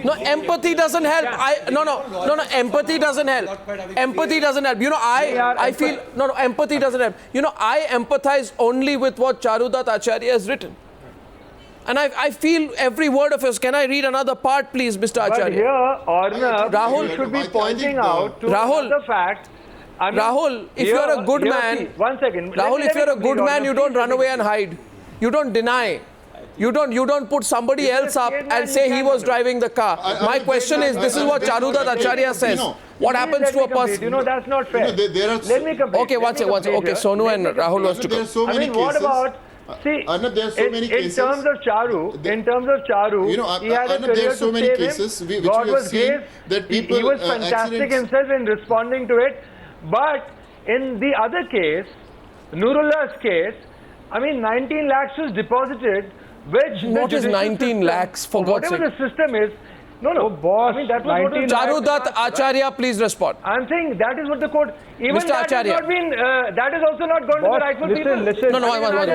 [SPEAKER 1] No, empathy doesn't help. Empathy doesn't help. Empathy doesn't help. You know, I feel, empathy doesn't help. You know, I empathize only with what Charudatta Acharya has written. And I feel every word of his. Can I read another part, please, Mr. Acharya?
[SPEAKER 7] But here, Arnab,
[SPEAKER 1] Rahul,
[SPEAKER 7] you should be pointing out to the fact. I mean,
[SPEAKER 1] Rahul, if you're a good man,
[SPEAKER 7] 1 second.
[SPEAKER 1] Rahul, if you're a good man, you don't run away and hide. You don't deny. You don't put somebody else up and say he was driving the car. My question is, this is what Charudatta Acharya says. What happens to a person?
[SPEAKER 7] You know, that's not fair. Let me complete.
[SPEAKER 1] Okay, one second. Okay, Sonu and Rahul was to go.
[SPEAKER 7] I mean, what about... See,
[SPEAKER 8] Arnab, there are so many cases.
[SPEAKER 7] In terms of Charu,
[SPEAKER 8] you know,
[SPEAKER 7] he had a career
[SPEAKER 8] there are so
[SPEAKER 7] to
[SPEAKER 8] many
[SPEAKER 7] save
[SPEAKER 8] cases
[SPEAKER 7] him.
[SPEAKER 8] which
[SPEAKER 7] God
[SPEAKER 8] we have
[SPEAKER 7] was
[SPEAKER 8] seen
[SPEAKER 7] great.
[SPEAKER 8] that people
[SPEAKER 7] He was fantastic himself in responding to it. But in the other case, Nurullah's case, I mean, 19 lakhs was deposited, which
[SPEAKER 1] what is 19 lakhs for God's sake?
[SPEAKER 7] Whatever the system is. No,
[SPEAKER 12] boss.
[SPEAKER 7] I mean, that was what
[SPEAKER 1] Charudatta Acharya, please respond.
[SPEAKER 7] I'm saying that is what the court. Even
[SPEAKER 1] Mr.
[SPEAKER 7] that
[SPEAKER 1] Acharya.
[SPEAKER 7] Has not been. That is also not gone to the rightful people.
[SPEAKER 12] Listen.
[SPEAKER 1] No,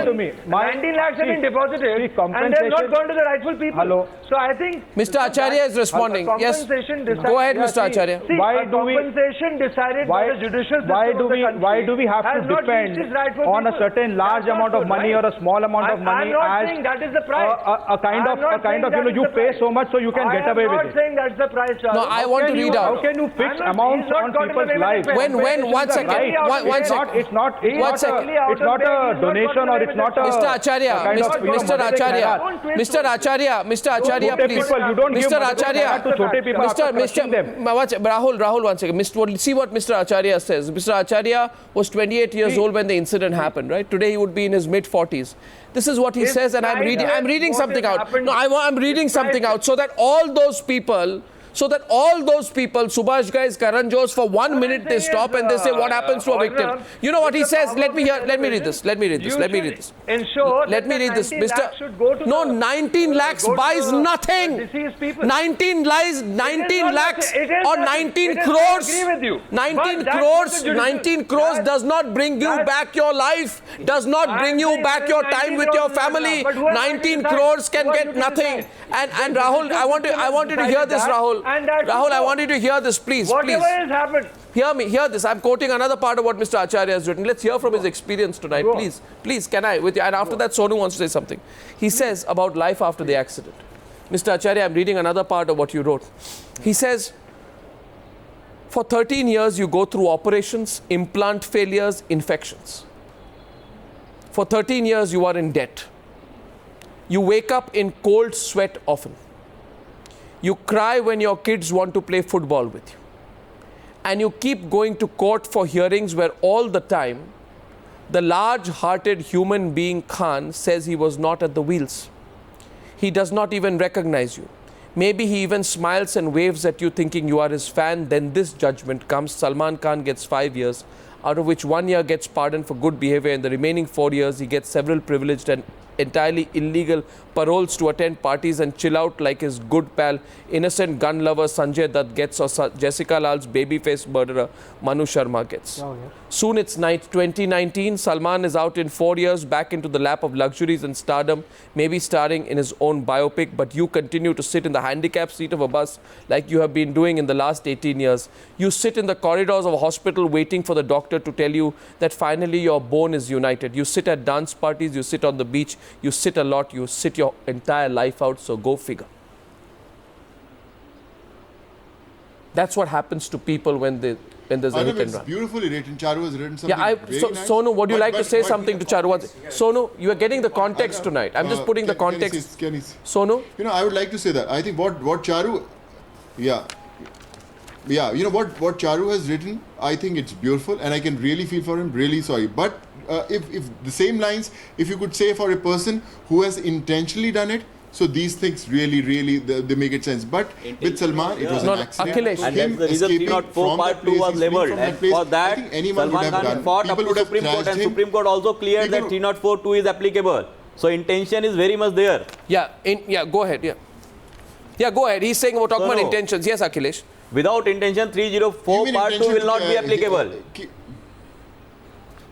[SPEAKER 12] to me.
[SPEAKER 7] 19 lakhs have been deposited, and they have not gone to the rightful people.
[SPEAKER 12] Hello.
[SPEAKER 7] So I think
[SPEAKER 1] Mr. Acharya is responding. Yes.
[SPEAKER 7] Go
[SPEAKER 1] ahead, Mr. Acharya.
[SPEAKER 12] Why do we?
[SPEAKER 7] Compensation decided by the judicial system
[SPEAKER 12] Why do we have to depend on a certain large amount of money or a small amount of money
[SPEAKER 7] as? I'm not
[SPEAKER 12] as
[SPEAKER 7] saying that is the price.
[SPEAKER 12] A kind of you pay so much so you can get away with it.
[SPEAKER 7] I'm not saying that's the price.
[SPEAKER 1] No, I want to read out.
[SPEAKER 12] How can you fix amounts on people's lives?
[SPEAKER 1] When 1 second. One second.
[SPEAKER 12] It's not a donation or it's not a...
[SPEAKER 1] Mr. Acharya, Mr. Acharya, please.
[SPEAKER 12] You don't give
[SPEAKER 1] Mr. Acharya,
[SPEAKER 12] Mr.
[SPEAKER 1] Rahul, 1 second. See what Mr. Acharya says. Mr. Acharya was 28 years old when the incident happened, right? Today he would be in his mid-40s. This is what he says, and I'm reading something out. No, I'm reading something out so that all those people, Subhash guys, Karan Jose, for 1 minute they stop and they say what happens to a victim. You know what he says? Let me read this.
[SPEAKER 7] Ensure
[SPEAKER 1] let me read this. Mr. No, 19 lakhs buys nothing. 19 lakhs or 19 crores. 19 crores does not bring you back your life, does not bring you back your time with your family. 19 crores can get nothing. And Rahul, I want you to hear this, Rahul.
[SPEAKER 12] And that
[SPEAKER 1] Rahul, I want you to hear this, please.
[SPEAKER 12] Whatever
[SPEAKER 1] please.
[SPEAKER 12] has happened.
[SPEAKER 1] Hear me, hear this. I'm quoting another part of what Mr. Acharya has written. Let's hear from his experience tonight, please. Please, can I? With you? And after that, Sonu wants to say something. He says about life after the accident. Mr. Acharya, I'm reading another part of what you wrote. He says, for 13 years, you go through operations, implant failures, infections. For 13 years, you are in debt. You wake up in cold sweat often. You cry when your kids want to play football with you. And you keep going to court for hearings where all the time the large-hearted human being Khan says he was not at the wheels. He does not even recognize you. Maybe he even smiles and waves at you thinking you are his fan. Then this judgment comes. Salman Khan gets 5 years, out of which 1 year gets pardoned for good behavior, and the remaining 4 years he gets several privileged and entirely illegal paroles to attend parties and chill out like his good pal, innocent gun lover Sanjay Dutt gets, or Jessica Lal's babyface murderer Manu Sharma gets. Oh, yeah. Soon it's night 2019. Salman is out in 4 years, back into the lap of luxuries and stardom, maybe starring in his own biopic, but you continue to sit in the handicapped seat of a bus like you have been doing in the last 18 years. You sit in the corridors of a hospital waiting for the doctor to tell you that finally your bone is united. You sit at dance parties, you sit on the beach, you sit a lot, you sit your entire life out, so go figure. That's what happens to people when there's a hit and run.
[SPEAKER 8] Beautifully written. Charu has written something very nice.
[SPEAKER 1] Sonu, would you like to say something to Charu? Sonu, you are getting the context tonight. I'm just putting the context. Sonu?
[SPEAKER 8] You know, I would like to say that. I think what Charu... Yeah, you know, what Charu has written, I think it's beautiful, and I can really feel for him, really sorry. But if the same lines, if you could say for a person who has intentionally done it, so these things really, they make it sense. But with Salman, it was an accident.
[SPEAKER 10] Akhilesh. And that's the reason 304 part 2 was leveled. And for that, Salman Khan fought up to Supreme Court, and Supreme Court also cleared that 304 2 is applicable. So intention is very much there.
[SPEAKER 1] Yeah, go ahead. Yeah, go ahead. He's saying we're talking about intentions. Yes, Akhilesh.
[SPEAKER 10] Without intention, 304 part 2 will not be applicable.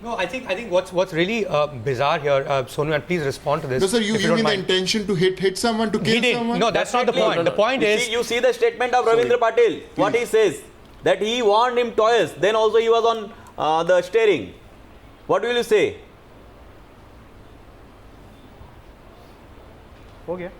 [SPEAKER 3] No, I think what's really bizarre here, Sonu, and please respond to this.
[SPEAKER 8] No, sir, you mean the intention to hit someone, to kill someone?
[SPEAKER 3] No, that's not the point. The point is...
[SPEAKER 10] You see the statement of Ravindra Patil, what he says, that he warned him twice, then also he was on the steering. What will you say?
[SPEAKER 12] Okay.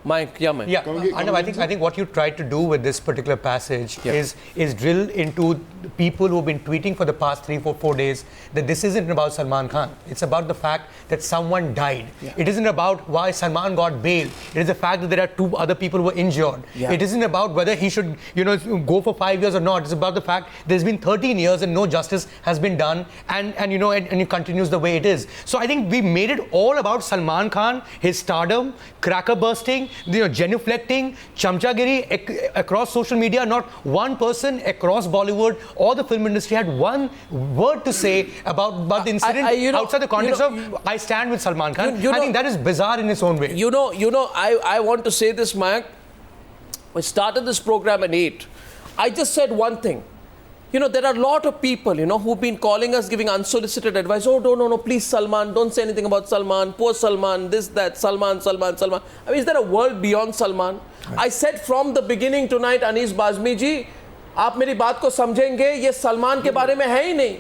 [SPEAKER 1] Mayank,
[SPEAKER 3] Arnab, I think what you tried to do with this particular passage is drill into people who've been tweeting for the past 3-4 days that this isn't about Salman Khan. It's about the fact that someone died. It isn't about why Salman got bail. It is the fact that there are 2 other people who were injured. It isn't about whether he should, go for 5 years or not. It's about the fact there's been 13 years and no justice has been done, and it continues the way it is. So I think we made it all about Salman Khan, his stardom, cracker bursting, genuflecting, chamchagiri across social media. Not one person across Bollywood or the film industry had one word to say about the incident outside the context of I stand with Salman Khan. I think that is bizarre in its own way.
[SPEAKER 1] I want to say this, Mayank. I started this program at 8. I just said one thing. There are a lot of people, who've been calling us, giving unsolicited advice. Oh, no, please, Salman, don't say anything about Salman. Poor Salman, this, that, Salman. I mean, is there a world beyond Salman? Right. I said from the beginning tonight, Anis Bazmee ji, आप मेरी बात को समझेंगे, ये सलमान के बारे में है ही नहीं.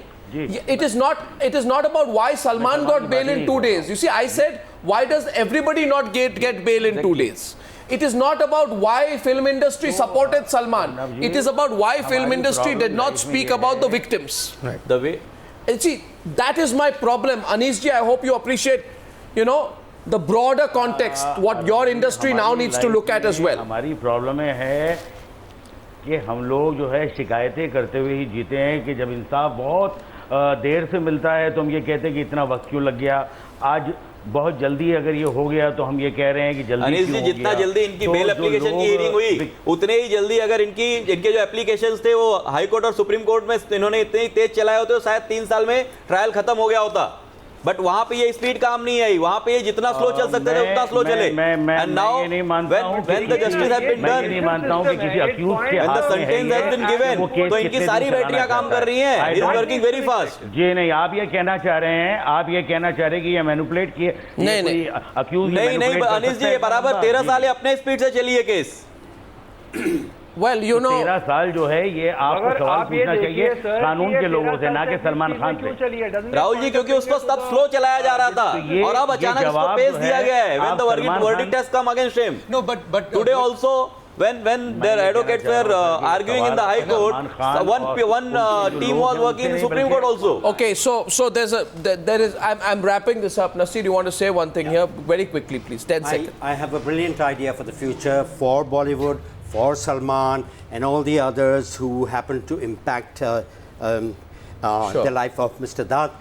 [SPEAKER 1] It is not about why Salman got bail in 2 days. You see, I said, why does everybody not get bail in 2 days? It is not about why film industry supported Salman. It is about why film industry did not speak about the victims.
[SPEAKER 10] Right. The way.
[SPEAKER 1] And see, that is my problem. Anish ji, I hope you appreciate, the broader context, what your industry now needs to look at as well.
[SPEAKER 11] हमारी problem है कि हम लोग जो है शिकायतें करते हुए ही जीते हैं कि जब इंसाफ बहुत देर से मिलता है तो हम ये कहते हैं कि इतना वक्त क्यों लग गया. आज बहुत जल्दी अगर ये हो गया तो हम ये कह रहे हैं कि जल्दी
[SPEAKER 10] अनिल जी, जितना जल्दी इनकी बेल एप्लीकेशन की हियरिंग हुई, उतने ही जल्दी अगर इनके जो एप्लीकेशंस थे वो हाई कोर्ट और सुप्रीम कोर्ट में इन्होंने इतने तेज चलाए होते तो शायद 3 साल में ट्रायल खत्म हो गया होता. बट वहां पे ये स्पीड काम नहीं आई. वहां पे ये जितना स्लो चल सकते थे उतना स्लो चले. And now when the justice has been done,
[SPEAKER 11] नहीं मानता हूं कि किसी अक्यूज के
[SPEAKER 10] and the sentence has been given, तो इनकी सारी बैटरियां काम कर रही हैं. It is working very fast.
[SPEAKER 11] जी नहीं, आप ये कहना चाह रहे हैं कि ये मैनिपुलेट किए.
[SPEAKER 10] नहीं
[SPEAKER 11] अक्यूज
[SPEAKER 10] नहीं अनिल जी, ये बराबर 13 साल अपने स्पीड से चली है केस.
[SPEAKER 1] Well, you know,
[SPEAKER 11] 13 साल जो है ये आपको
[SPEAKER 12] अगर
[SPEAKER 11] सवाल
[SPEAKER 12] आप ये
[SPEAKER 11] पूछना चाहिए
[SPEAKER 12] देखिए सर,
[SPEAKER 11] कानून
[SPEAKER 12] कि
[SPEAKER 11] के
[SPEAKER 12] ये
[SPEAKER 11] लोगों से,
[SPEAKER 12] 13
[SPEAKER 11] ना कि
[SPEAKER 12] साल
[SPEAKER 11] सलमान खान
[SPEAKER 12] क्यों
[SPEAKER 11] से।
[SPEAKER 12] चली है? Doesn't
[SPEAKER 10] राहुल जी, क्योंकि उसको तब स्लो चलाया जा रहा था और अब अचानक इसको पेश दिया गया है. When the verdict has come against him.
[SPEAKER 3] No, but
[SPEAKER 10] Today also, when their advocates were arguing in the High Court, one team was working in the Supreme Court also.
[SPEAKER 1] Okay, so there is. I'm wrapping this up. Nasir, you want to say one thing here very quickly, please? 10 seconds.
[SPEAKER 9] I have a brilliant idea for the future for Bollywood, for Salman, and all the others who happen to impact the life of Mr. Dutt.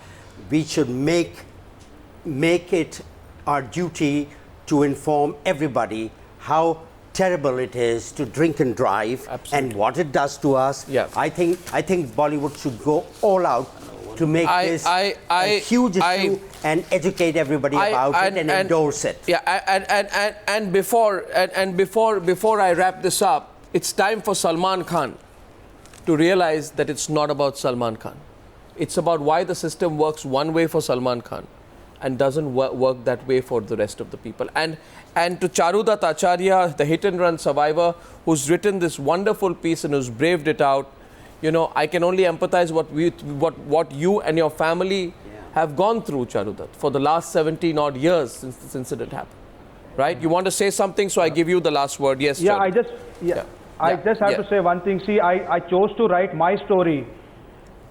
[SPEAKER 9] We should make it our duty to inform everybody how terrible it is to drink and drive.
[SPEAKER 1] Absolutely.
[SPEAKER 9] And what it does to us.
[SPEAKER 1] Yeah.
[SPEAKER 9] I think Bollywood should go all out to make this a huge issue and educate everybody about it and endorse it.
[SPEAKER 1] Yeah, and before I wrap this up, it's time for Salman Khan to realize that it's not about Salman Khan. It's about why the system works one way for Salman Khan and doesn't work that way for the rest of the people. And to Charudatta, Acharya, the hit-and-run survivor, who's written this wonderful piece and who's braved it out, you know, I can only empathize what you and your family have gone through, Charudatta, for the last 17 odd years since this incident happened. Right? You want to say something, so I give you the last word. Yes,
[SPEAKER 12] Yeah,
[SPEAKER 1] Charudatta.
[SPEAKER 12] I just have to say one thing. See, I chose to write my story.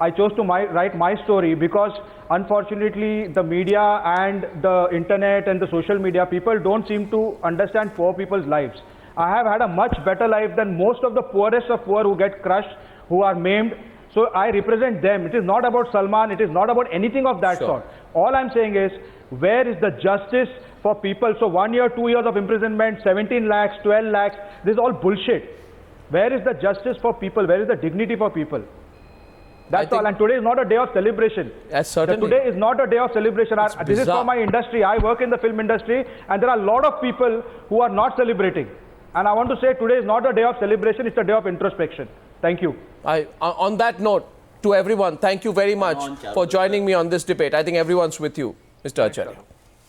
[SPEAKER 12] I chose to write my story because unfortunately the media and the internet and the social media, people don't seem to understand poor people's lives. I have had a much better life than most of the poorest of poor who get crushed, who are maimed. So I represent them. It is not about Salman. It is not about anything of that sort. All I'm saying is, where is the justice for people? So 1 year, 2 years of imprisonment, 17 lakhs, 12 lakhs, this is all bullshit. Where is the justice for people? Where is the dignity for people? That's all. And today is not a day of celebration.
[SPEAKER 1] Yes, certainly.
[SPEAKER 12] Today is not a day of celebration. This is for my industry. I work in the film industry, and there are a lot of people who are not celebrating. And I want to say today is not a day of celebration. It's a day of introspection. Thank you.
[SPEAKER 1] On that note, to everyone, thank you very much for joining me on this debate. I think everyone's with you, Mr. Acharya.